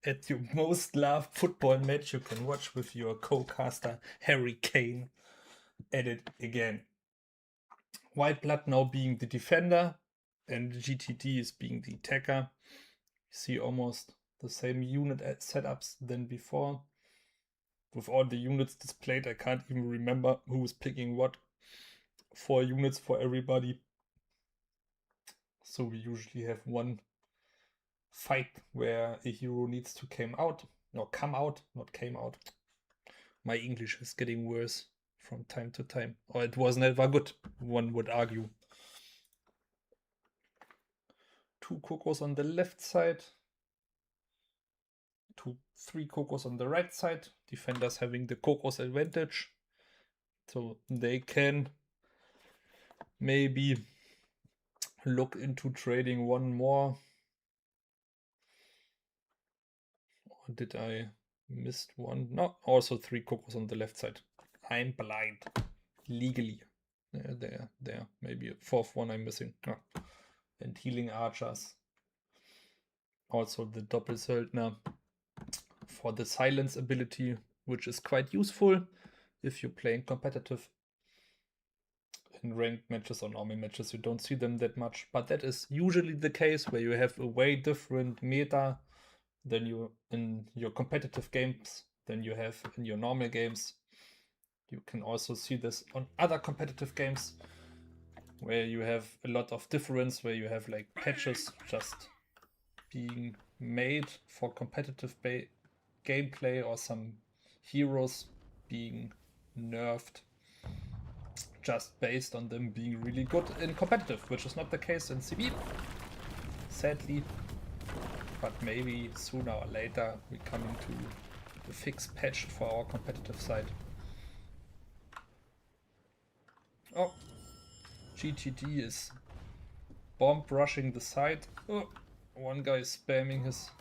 at your most loved football match you can watch with your co-caster Harry Kane at it again. White Blood now being the defender and GTD is being the attacker. You see almost the same unit setups than before. With all the units displayed, I can't even remember who was picking what. 4 units for everybody. So we usually have one fight where a hero needs to come out, not came out. My English is getting worse from time to time. Or it was never good, one would argue. 2 Cocos on the left side. 3 Cocos on the right side. Defenders having the Cocos advantage. So they can maybe look into trading one more. Or did I miss one? No, also 3 Cocos on the left side. I'm blind. Legally. There. Maybe a 4th one I'm missing. Oh. And healing archers. Also the Doppelsöldner for the silence ability, which is quite useful if you're playing competitive. In ranked matches or normal matches you don't see them that much, but that is usually the case where you have a way different meta than you in your competitive games than you have in your normal games. You can also see this on other competitive games where you have a lot of difference, where you have like patches just being made for competitive gameplay or some heroes being nerfed just based on them being really good in competitive, which is not the case in CB, sadly. But maybe sooner or later we come into the fixed patch for our competitive side. Oh, GTD is bomb rushing the side. Oh, one guy is spamming his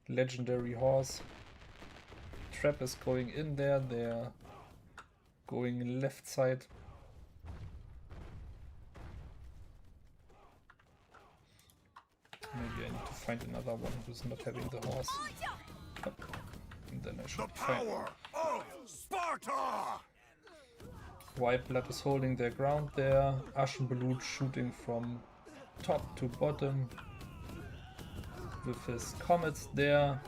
legendary horse. Trap is going in there. They're going left side. Maybe I need to find another one who's not having the horse. Oh, and then I should find. Of Sparta! White Blood is holding their ground there. Aschenblut shooting from top to bottom with his comets there.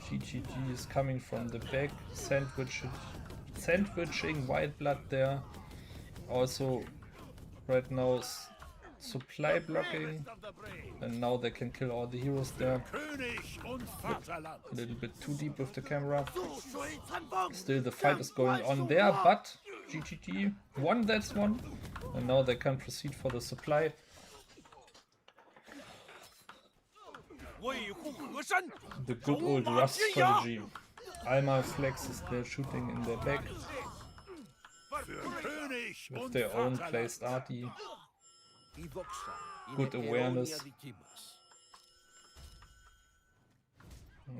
GGG is coming from the back, sandwiching White Blood there. Also, right now supply blocking, and now they can kill all the heroes there. A little bit too deep with the camera. Still the fight is going on there, but GGG won that one, and now they can proceed for the supply. The good old Rust strategy. Alma Flex is there shooting in their back with their own placed arty. Good awareness.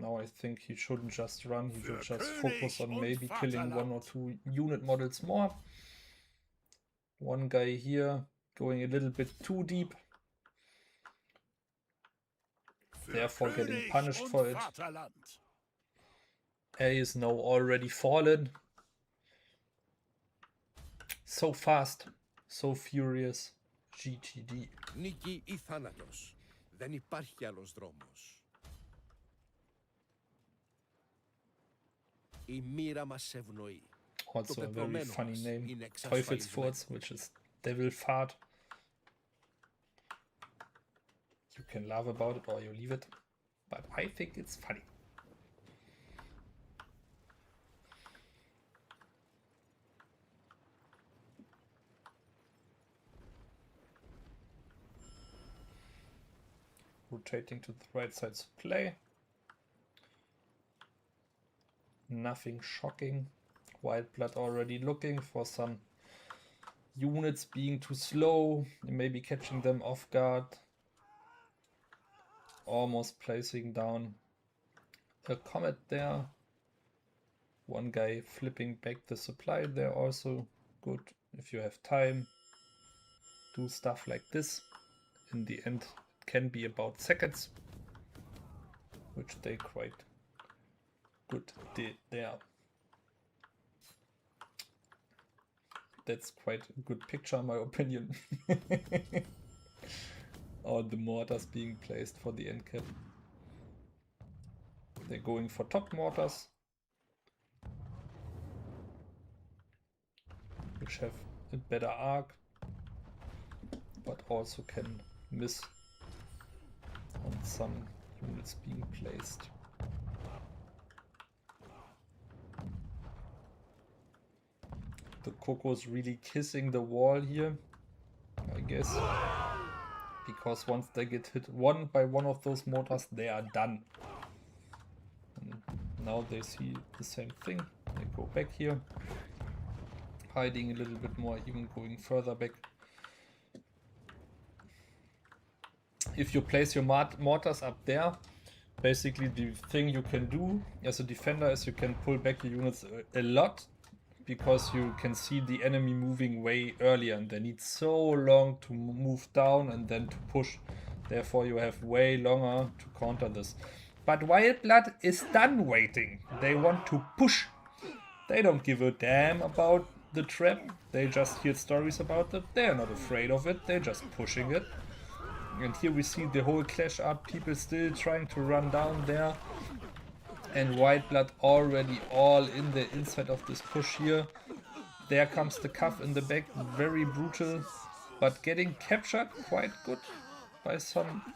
Now I think he shouldn't just run, he should just focus on maybe killing 1 or 2 unit models more. One guy here going a little bit too deep, therefore getting punished for it. A is now already fallen. So fast, so furious. GTD. Νίκη ή θάνατος. Δεν υπάρχει άλλος δρόμος. Η μοίρα μας ευνοεί. Also a very funny name. Teufelsfurz, which is devil fart. You can laugh about it or you leave it, but I think it's funny. Rotating to the right side to play. Nothing shocking. White Blood already looking for some units being too slow, maybe catching them off guard. Almost placing down a comet there. One guy flipping back the supply there, also good if you have time. Do stuff like this. In the end, it can be about seconds, which they quite good did there. That's quite a good picture in my opinion. All the mortars being placed for the end cap. They're going for top mortars, which have a better arc, but also can miss on some units being placed. The Coco's really kissing the wall here, I guess, because once they get hit one by one of those mortars, they are done. And now they see the same thing. They go back here, hiding a little bit more, even going further back. If you place your mortars up there, basically the thing you can do as a defender is you can pull back your units a lot, because you can see the enemy moving way earlier and they need so long to move down and then to push. Therefore you have way longer to counter this. But Wildblood is done waiting. They want to push. They don't give a damn about the trap. They just hear stories about it. They're not afraid of it. They're just pushing it. And here we see the whole clash up. People still trying to run down there. And Wildblood already all in the inside of this push here. There comes the cuff in the back, very brutal, but getting captured quite good by some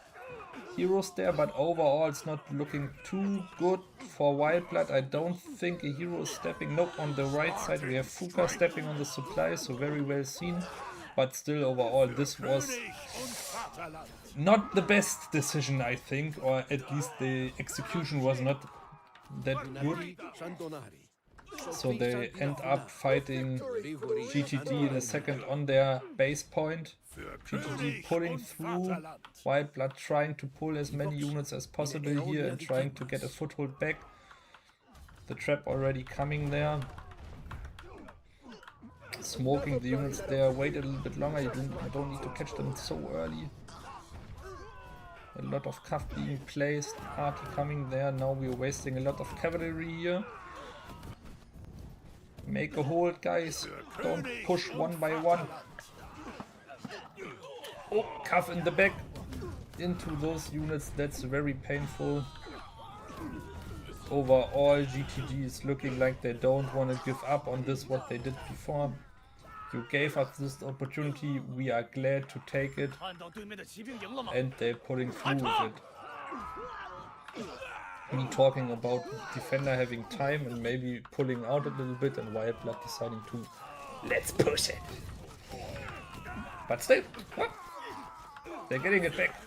heroes there. But overall it's not looking too good for Wildblood. I don't think a hero is stepping. Nope, on the right side we have Fuka stepping on the supply, so very well seen. But still overall this was not the best decision, I think, or at least the execution was not that good. So they end up fighting GTD in a second on their base point. GTD pulling through, Wildblood trying to pull as many units as possible here and trying to get a foothold back. The trap already coming there. Smoking the units there, wait a little bit longer, you don't need to catch them so early. A lot of cuff being placed, party coming there, now we're wasting a lot of cavalry here. Make a hold, guys, don't push one by one. Oh, cuff in the back into those units, that's very painful. Overall, GTD is looking like they don't want to give up on this, what they did before. You gave us this opportunity, we are glad to take it, and they're pulling through with it. Me talking about defender having time and maybe pulling out a little bit, and Wildblood deciding to let's push it. But still, they're getting it back.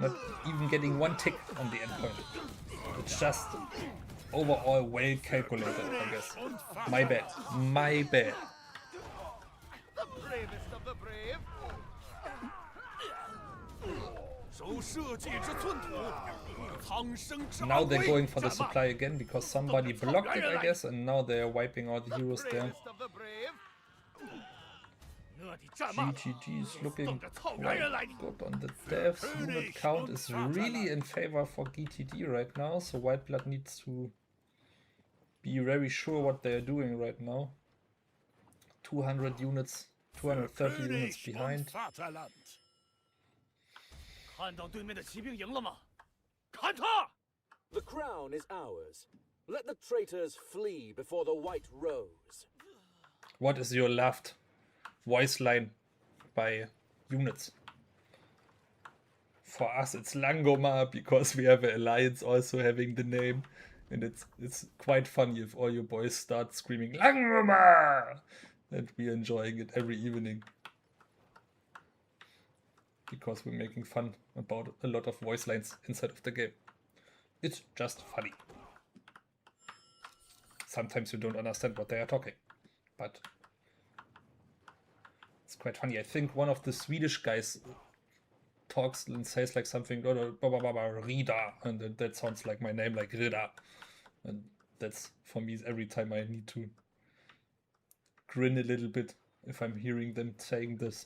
Not even getting one tick on the endpoint. It's just overall well calculated, I guess. My bad. My bad. Now they're going for the supply again because somebody blocked it, I guess, and now they're wiping out the heroes there. GTG is looking quite good on the deaths. Unit count is really in favor for GTD right now, so Wildblood needs to be very sure what they're doing right now. 200 units, 230 units behind. The crown is ours. Let the traitors flee before the white rose. What is your loved voice line by units? For us it's Langomar, because we have an alliance also having the name, and it's quite funny if all your boys start screaming Langomar, and we're enjoying it every evening because we're making fun about a lot of voice lines inside of the game. It's just funny. Sometimes you don't understand what they are talking, but it's quite funny. I think one of the Swedish guys talks and says like something Rida, and that sounds like my name, like Rida, and that's for me every time I need to grin a little bit if I'm hearing them saying this.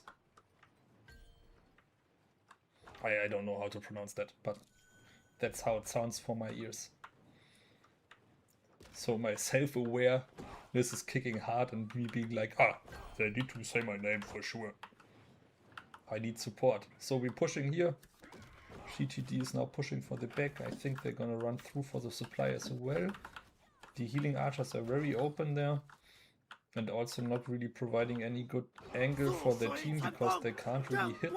I don't know how to pronounce that, but that's how it sounds for my ears. So my self-awareness is kicking hard and me being like, they need to say my name for sure. I need support. So we're pushing here. GTD is now pushing for the back. I think they're gonna run through for the supply as well. The healing archers are very open there. And also not really providing any good angle for their team because they can't really hit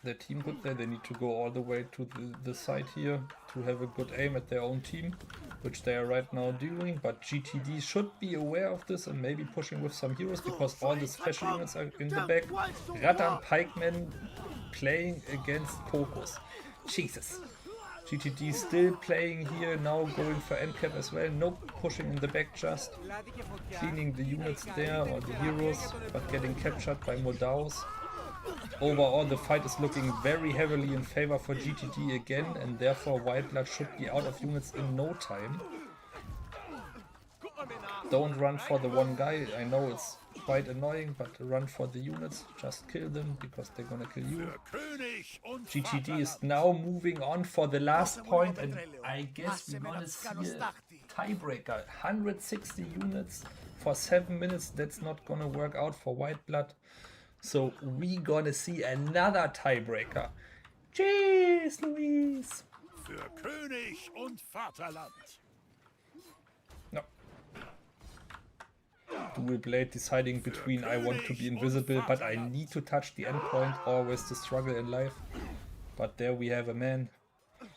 their team good there. They need to go all the way to the side here to have a good aim at their own team, which they are right now doing. But GTD should be aware of this and maybe pushing with some heroes because all the special units are in the back. Radan Pikemen playing against Kokos. Jesus. GTD still playing here, now going for NCAP as well. Nope, pushing in the back, just cleaning the units there, or the heroes, but getting captured by Modaus. Overall, the fight is looking very heavily in favor for GTD again, and therefore Wildblood should be out of units in no time. Don't run for the one guy, I know it's quite annoying, but run for the units, just kill them, because they're gonna kill you. GTD is now moving on for the last point, and I guess we're gonna see a tiebreaker. 160 units for 7 minutes, that's not gonna work out for Wildblood. So we're gonna see another tiebreaker. Jeez Louise! Für König und Vaterland. No. Dual blade deciding between I want to be invisible but I need to touch the endpoint, always the struggle in life. But there we have a man,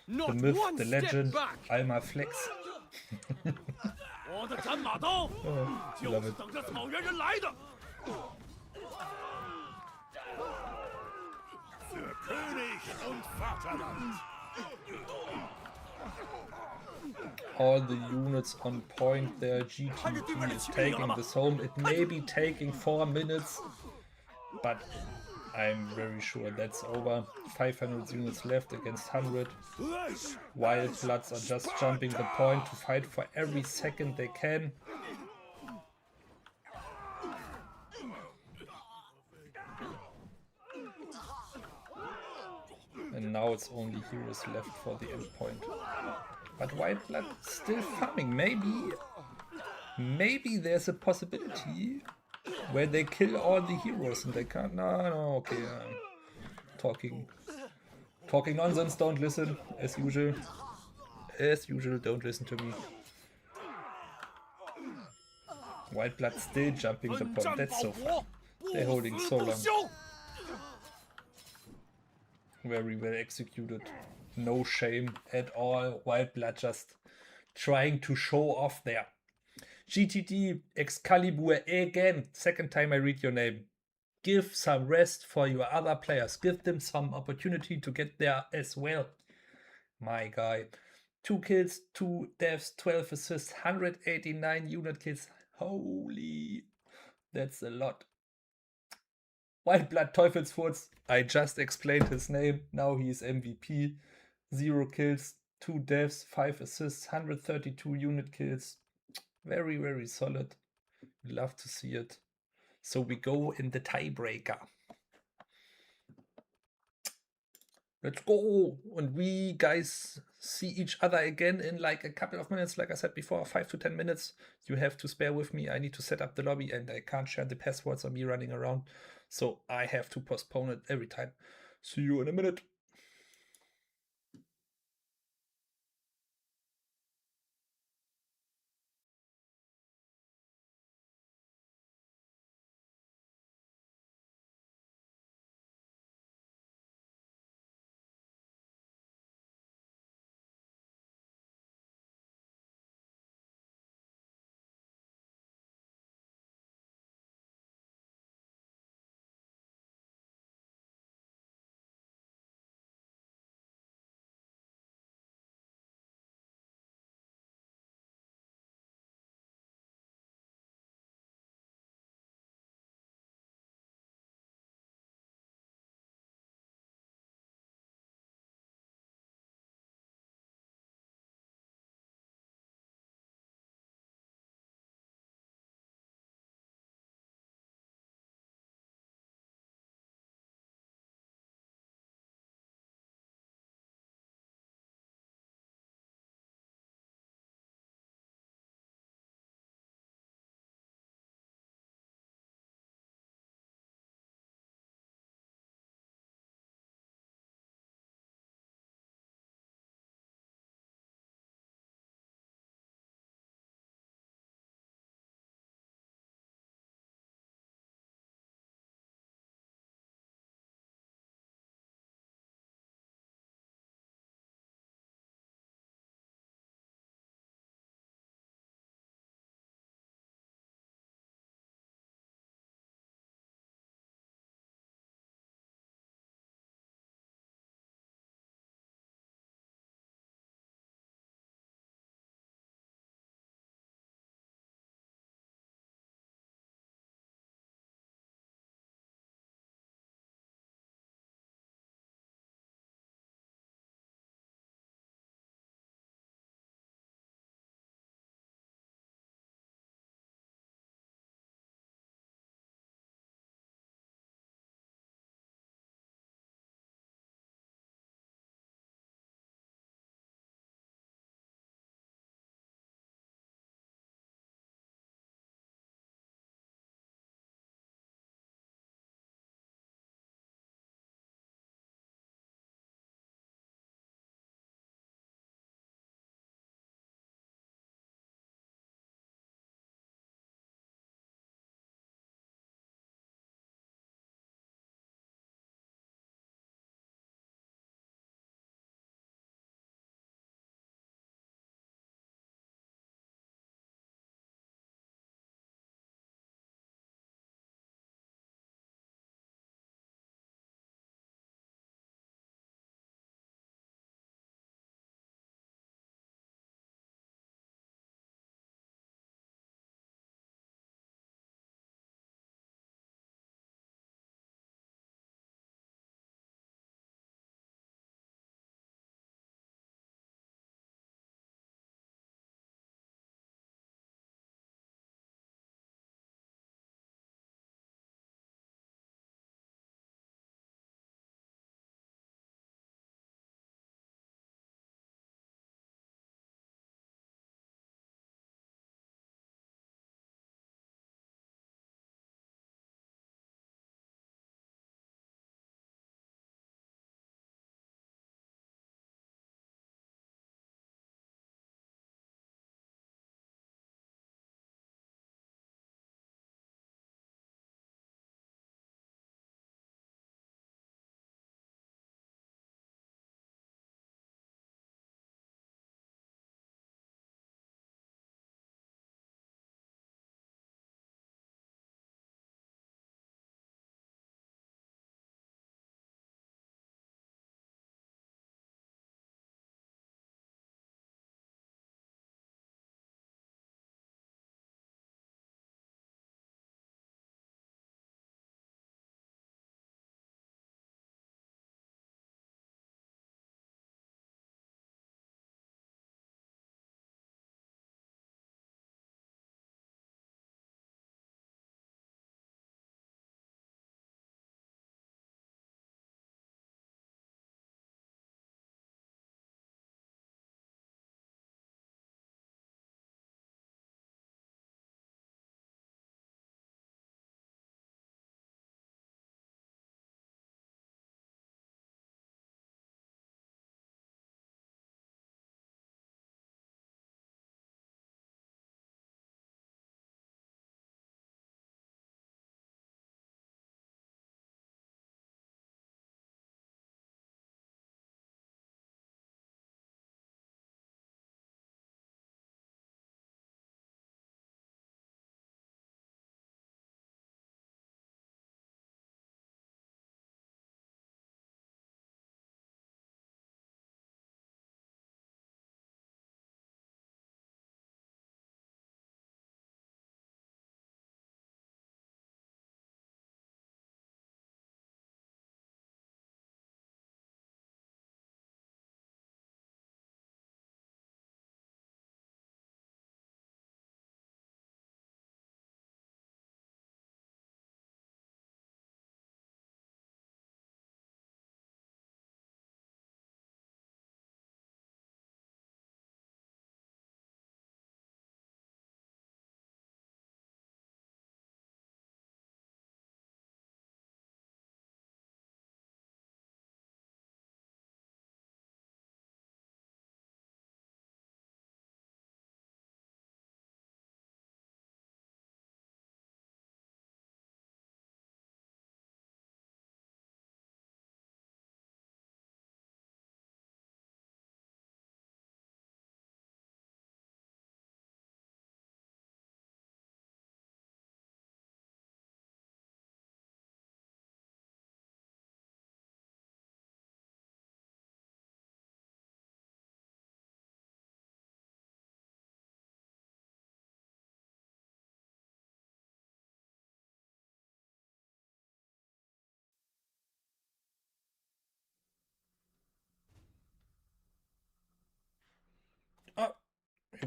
the myth, the legend, Alma Flex. Love it. Für König und Vaterland. All the units on point there. GTD is taking this home. It may be taking 4 minutes, but I'm very sure that's over. 500 units left against 100. Wildbloods are just jumping the point to fight for every second they can. And now it's only heroes left for the endpoint. But Wildblood still farming. Maybe there's a possibility where they kill all the heroes and they can't. No, okay. Talking nonsense. Don't listen. As usual, don't listen to me. Wildblood still jumping the point. That's so fun. They're holding so long. Very well executed. No shame at all. Wildblood just trying to show off there. GTD Excalibur again. Second time I read your name. Give some rest for your other players. Give them some opportunity to get there as well. My guy. 2 kills, 2 deaths, 12 assists, 189 unit kills. Holy. That's a lot. Wildblood Teufelsfurz. I just explained his name. Now he is MVP. 0 kills, 2 deaths, 5 assists, 132 unit kills. Very, very solid. Love to see it. So we go in the tiebreaker. Let's go. And we guys see each other again in like a couple of minutes. Like I said before, 5 to 10 minutes. You have to spare with me. I need to set up the lobby and I can't share the passwords on me running around. So I have to postpone it every time. See you in a minute.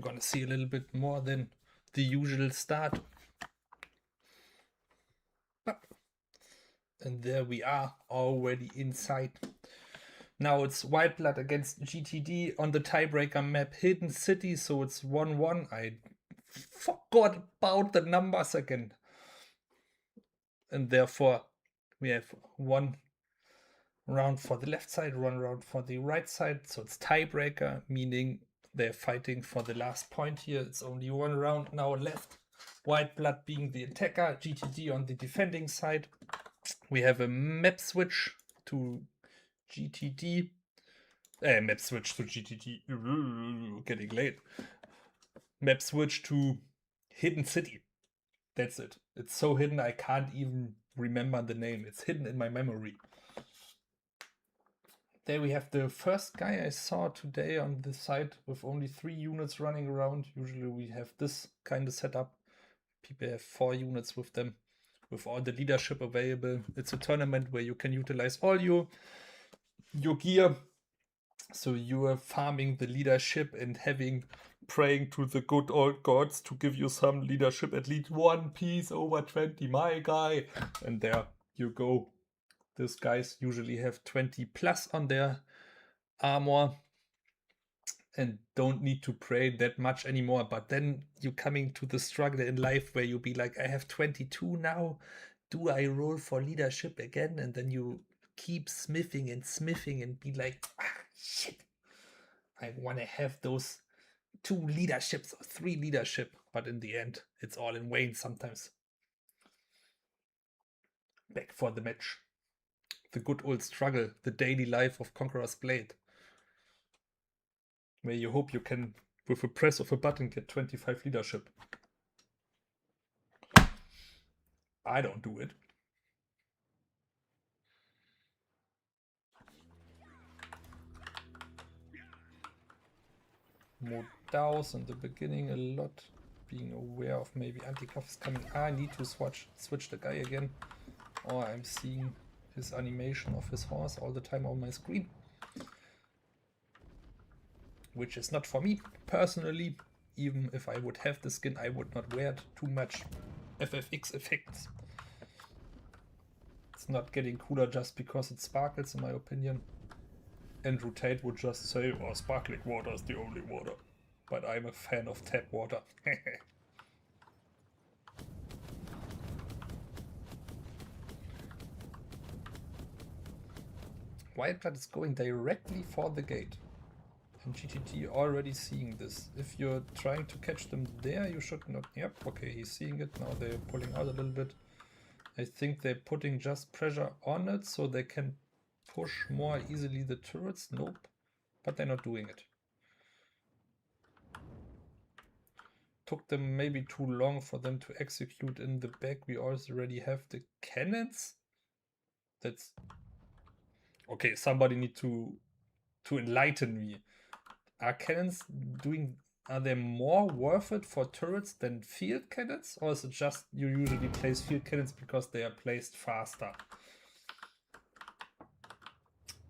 gonna see a little bit more than the usual start. And there we are, already inside. Now it's White Blood against GTD on the tiebreaker map Hidden City, so it's 1-1. I forgot about the numbers again. And therefore we have 1 round for the left side, 1 round for the right side. So it's tiebreaker, meaning they're fighting for the last point here. It's only 1 round now left. White Blood being the attacker, GTD on the defending side. We have a map switch to GTD. Map switch to GTD. Getting late. Map switch to Hidden City. That's it. It's so hidden I can't even remember the name. It's hidden in my memory. There we have the first guy I saw today on the site with only 3 units running around. Usually we have this kind of setup. People have 4 units with them, with all the leadership available. It's a tournament where you can utilize all your gear. So you are farming the leadership and praying to the good old gods to give you some leadership, at least 1 piece over 20, my guy. And there you go. These guys usually have 20 plus on their armor and don't need to pray that much anymore. But then you're coming to the struggle in life where you'll be like, I have 22 now. Do I roll for leadership again? And then you keep smithing and be like, shit, I want to have those 2 leaderships or 3 leadership. But in the end, it's all in vain sometimes. Back for the match. The good old struggle, the daily life of Conqueror's Blade. Where you hope you can, with a press of a button, get 25 leadership. I don't do it. More dows in the beginning a lot. Being aware of maybe anti-cuff is coming. I need to switch the guy again. Or I'm seeing his animation of his horse all the time on my screen. Which is not for me, personally. Even if I would have the skin, I would not wear it. Too much FFX effects. It's not getting cooler just because it sparkles, in my opinion. Andrew Tate would just say, oh, sparkling water is the only water. But I'm a fan of tap water. White Blood is going directly for the gate. And GTT already seeing this. If you're trying to catch them there, you should not... Yep, okay, he's seeing it. Now they're pulling out a little bit. I think they're putting just pressure on it so they can push more easily the turrets. Nope. But they're not doing it. Took them maybe too long for them to execute in the back. We already have the cannons. That's... Okay, somebody need to enlighten me. Are cannons are they more worth it for turrets than field cannons? Or is it just you usually place field cannons because they are placed faster?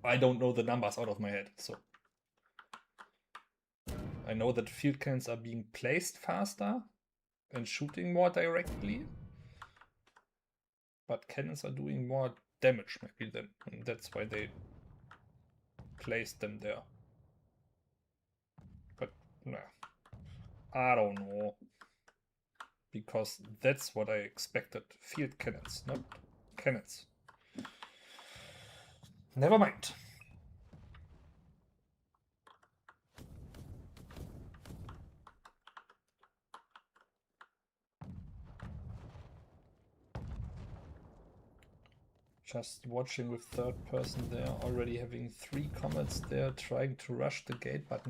I don't know the numbers out of my head, so. I know that field cannons are being placed faster and shooting more directly. But cannons are doing more damage maybe then. And that's why they placed them there. But nah, I don't know. Because that's what I expected. Field cannons, not cannons. Never mind. Just watching with third person there, already having 3 comets there, trying to rush the gate, but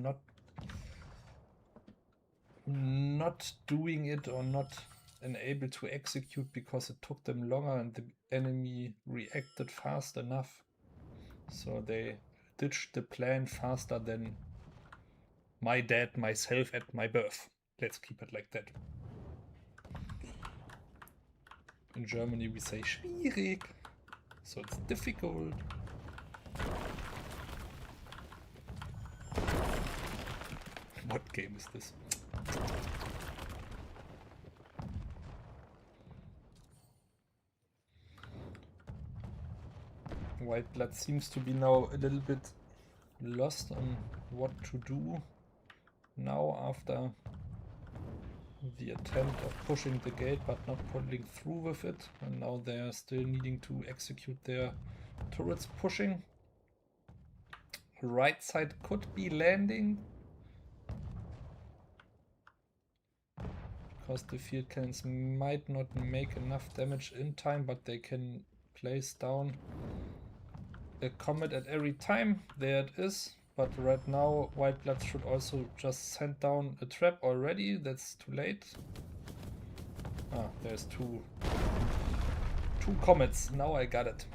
not doing it or not unable to execute because it took them longer and the enemy reacted fast enough. So they ditched the plan faster than my dad, myself at my birth. Let's keep it like that. In Germany we say schwierig. So it's difficult. What game is this? White Blood seems to be now a little bit lost on what to do now after the attempt of pushing the gate but not pulling through with it, and now they're still needing to execute their turrets pushing. Right side could be landing because the field cannons might not make enough damage in time, but they can place down a comet at every time. There it is. But right now White Blood should also just send down a trap already. That's too late. Ah, there's two comets. Now I got it.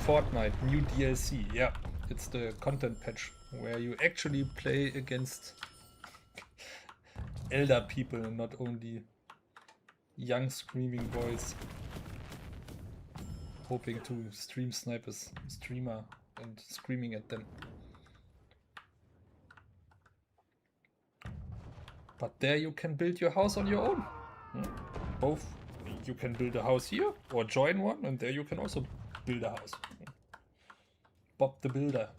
Fortnite, new DLC. Yeah, it's the content patch where you actually play against elder people and not only young screaming boys hoping to stream snipe a streamer and screaming at them. But there you can build your house on your own. Both, you can build a house here or join one, and there you can also build a house. Bob the Builder.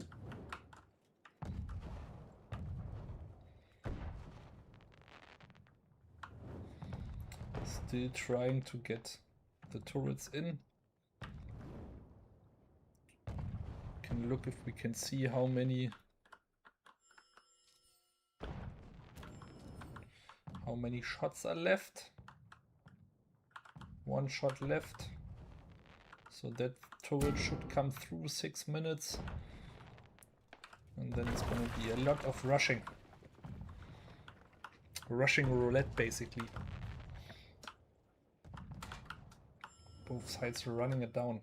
Still trying to get the turrets in. Can look if we can see how many shots are left. One shot left. So that turret should come through 6 minutes. And then it's gonna be a lot of rushing. Rushing roulette basically. Both sides are running it down.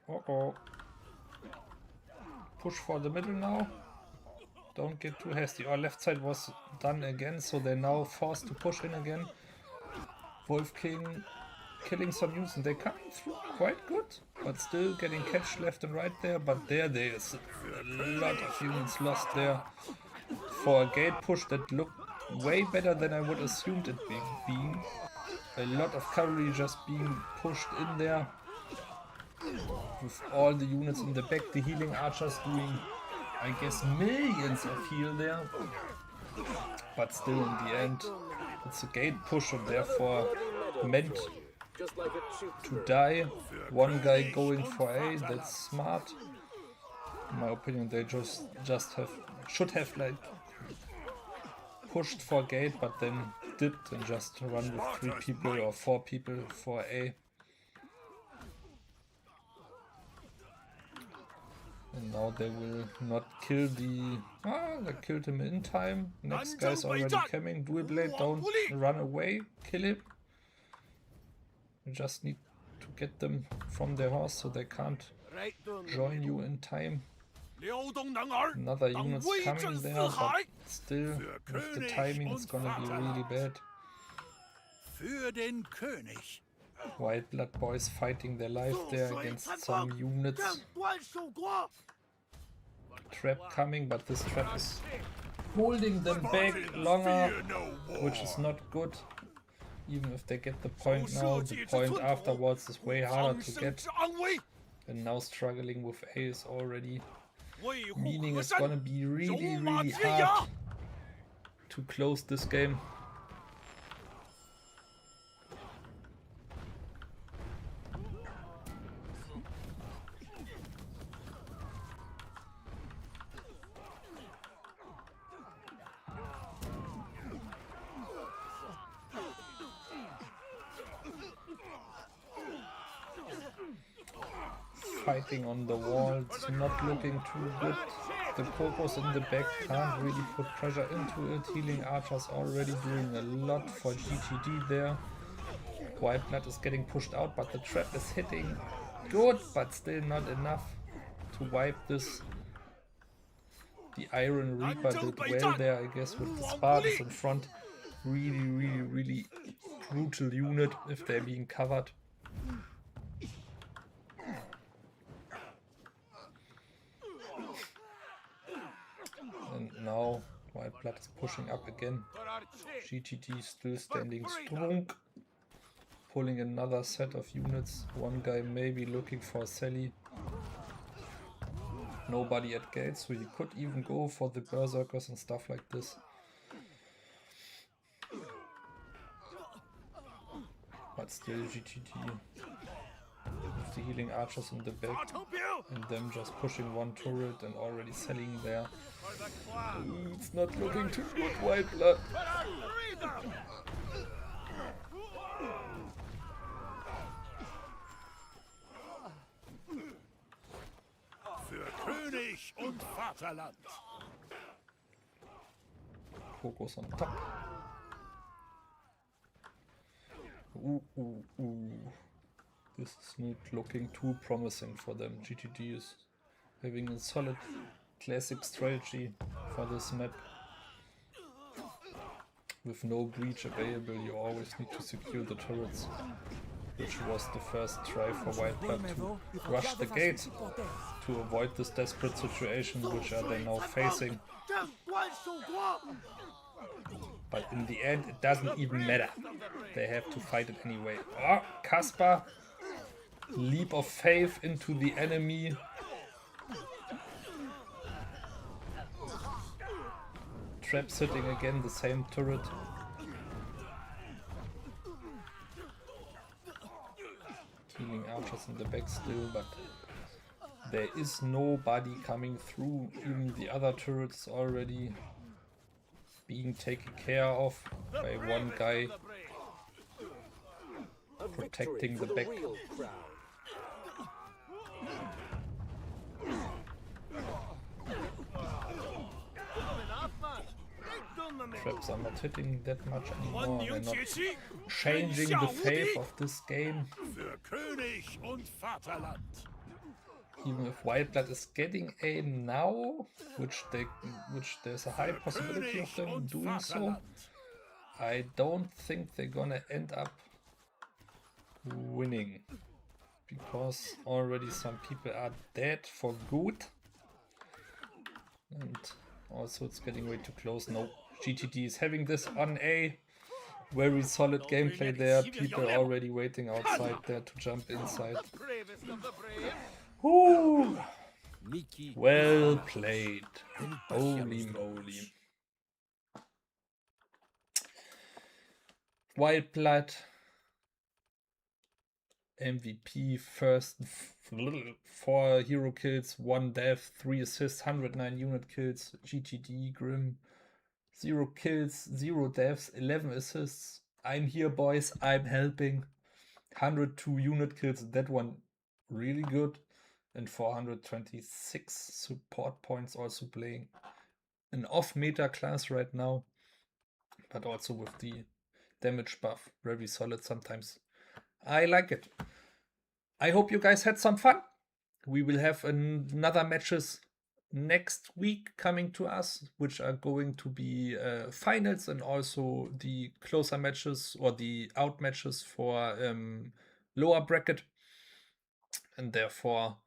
Uh-oh. Push for the middle now. Don't get too hasty. Our left side was done again, so they're now forced to push in again. Wolf King killing some units, and they come through quite good, but still getting catch left and right there. But there is a lot of units lost there for a gate push that looked way better than I would assumed it being. A lot of cavalry just being pushed in there. With all the units in the back, the healing archers doing, I guess, millions of heal there. But still in the end, it's a gate push and therefore meant to die. One guy going for A, that's smart. In my opinion, they should have like pushed for gate, but then dipped and just run with 3 people or 4 people for A. And now they will not kill the... they killed him in time. Next guy's already coming. Dual Blade, don't run away. Kill him. You just need to get them from their horse so they can't join you in time. Another unit's coming there, but still, with the timing, it's gonna be really bad. White Blood boys fighting their life there against some units. Trap coming, but this trap is holding them back longer, which is not good. Even if they get the point now, the point afterwards is way harder to get. And now struggling with A is already meaning it's gonna be really, really hard to close this game. Fighting on the wall, it's not looking too good. The Cocos in the back can't really put pressure into it. Healing archers already doing a lot for GTD there. White Blood is getting pushed out, but the trap is hitting good, but still not enough to wipe this. The Iron Reaper did well there, I guess, with the Spartans in front. Really brutal unit if they're being covered. And now White Blood is pushing up again. GTD still standing strong. Pulling another set of units. One guy maybe looking for Sally. Nobody at gate, so he could even go for the berserkers and stuff like this. But still GTD with the healing archers in the back and them just pushing one turret and already selling there. It's not looking too good, White Blood. Für König und Vaterland. Focus on top. This is not looking too promising for them. GTD is having a solid classic strategy for this map. With no breach available, you always need to secure the turrets, which was the first try for White Blood to rush the gate to avoid this desperate situation which are they now facing. But in the end, it doesn't even matter. They have to fight it anyway. Oh, Kaspar, leap of faith into the enemy. Trap sitting again, the same turret. Healing archers in the back still, but there is nobody coming through. Even the other turrets already being taken care of by one guy protecting the back. Traps are not hitting that much anymore. They're not changing the fate of this game. Even if White Blood is getting a now, which there's a high possibility of them doing so, I don't think they're gonna end up winning, because already some people are dead for good, and also it's getting way too close. No, GTD is having this on a very solid gameplay there. People already waiting outside there to jump inside. Ooh. Well played. Holy moly. White Blood MVP, first 4 hero kills, 1 death, 3 assists, 109 unit kills. GTD Grim, 0 kills, 0 deaths, 11 assists. I'm here, boys, I'm helping. 102 unit kills, that one really good. And 426 support points, also playing an off-meta class right now, but also with the damage buff, very solid sometimes. I like it. I hope you guys had some fun. We will have another matches next week coming to us, which are going to be finals and also the closer matches or the out matches for lower bracket. And therefore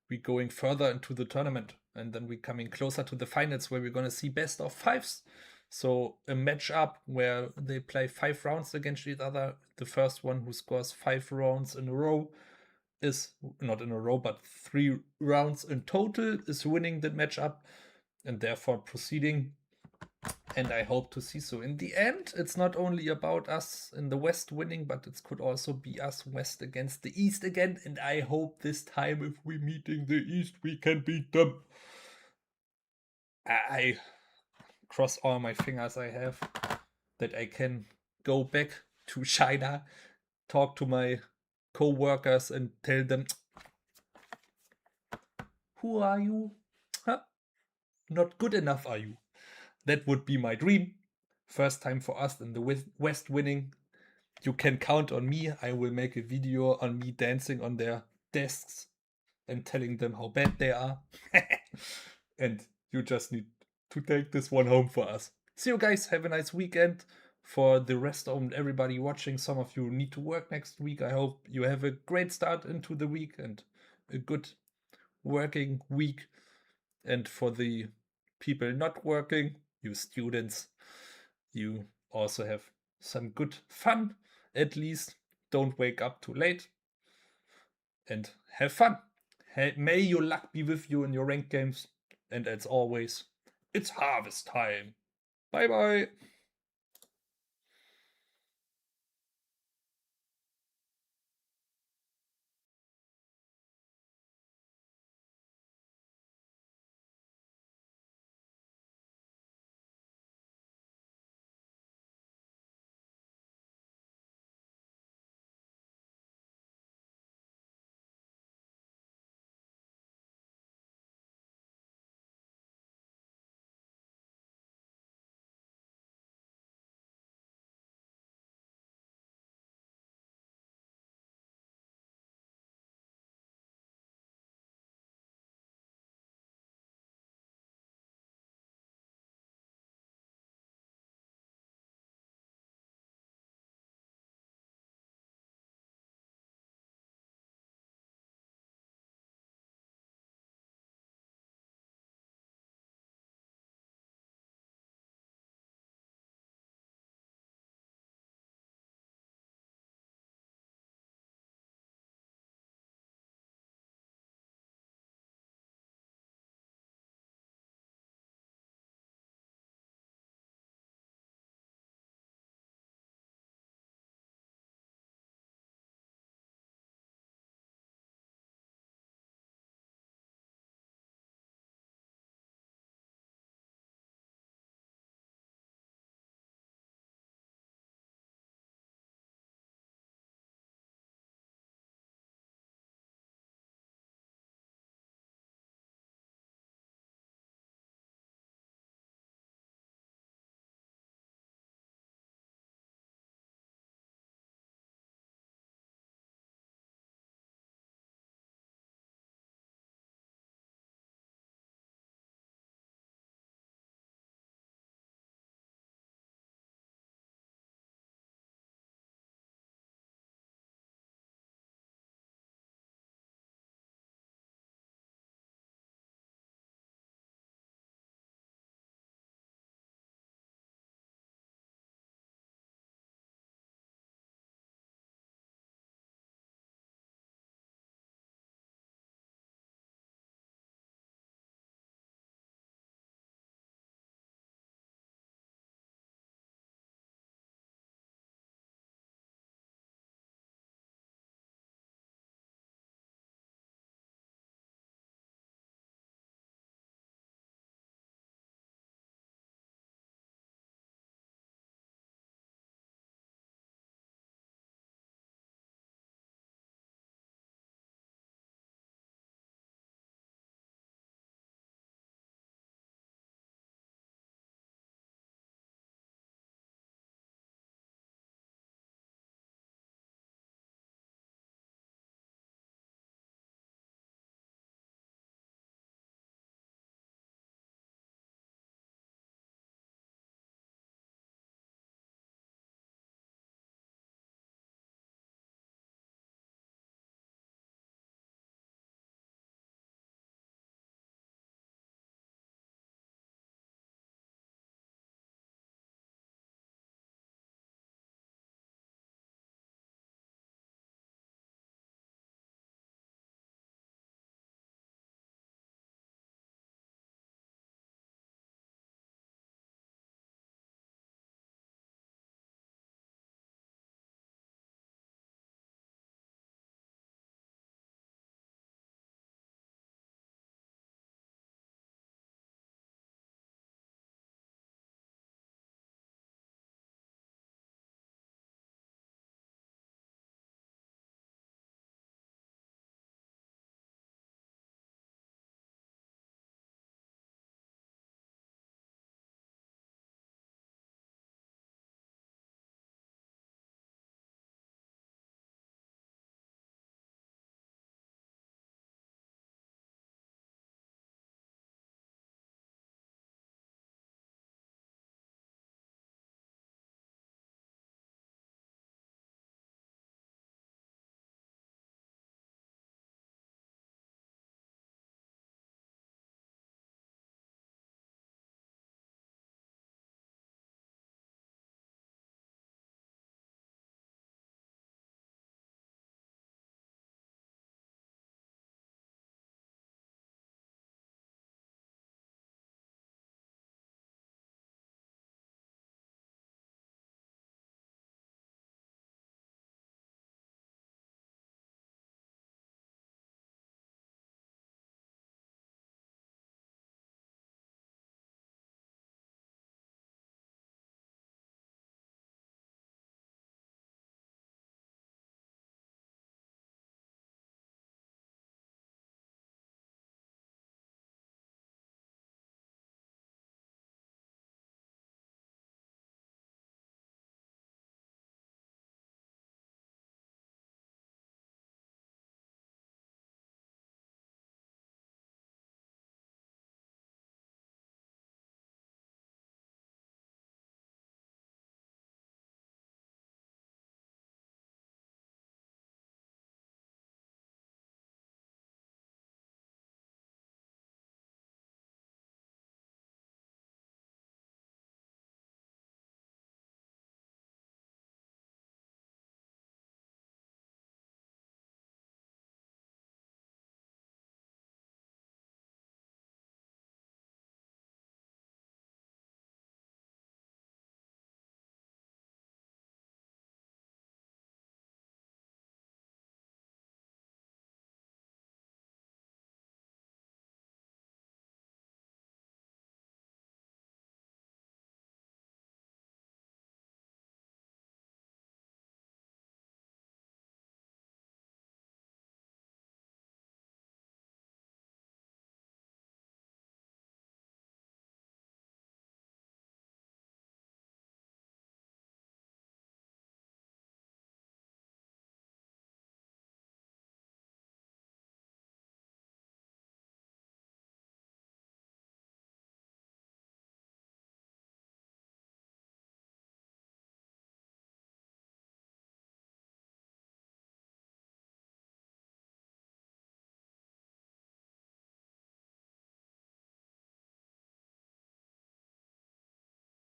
we're going further into the tournament, and then we're coming closer to the finals where we're going to see best of 5s. So a matchup where they play 5 rounds against each other. The first one who scores 5 rounds in a row is, not in a row, but 3 rounds in total, is winning the matchup and therefore proceeding. And I hope to see so. In the end, it's not only about us in the West winning, but it could also be us West against the East again. And I hope this time, if we're meeting the East, we can beat them. I cross all my fingers I have that I can go back to China, talk to my co-workers and tell them, who are you? Huh? Not good enough, are you? That would be my dream. First time for us in the West winning. You can count on me. I will make a video on me dancing on their desks and telling them how bad they are. And you just need to take this one home for us. See you guys. Have a nice weekend. For the rest of everybody watching, some of you need to work next week. I hope you have a great start into the week and a good working week. And for the people not working, you students, you also have some good fun. At least don't wake up too late and have fun. May your luck be with you in your ranked games. And as always, it's harvest time. Bye bye.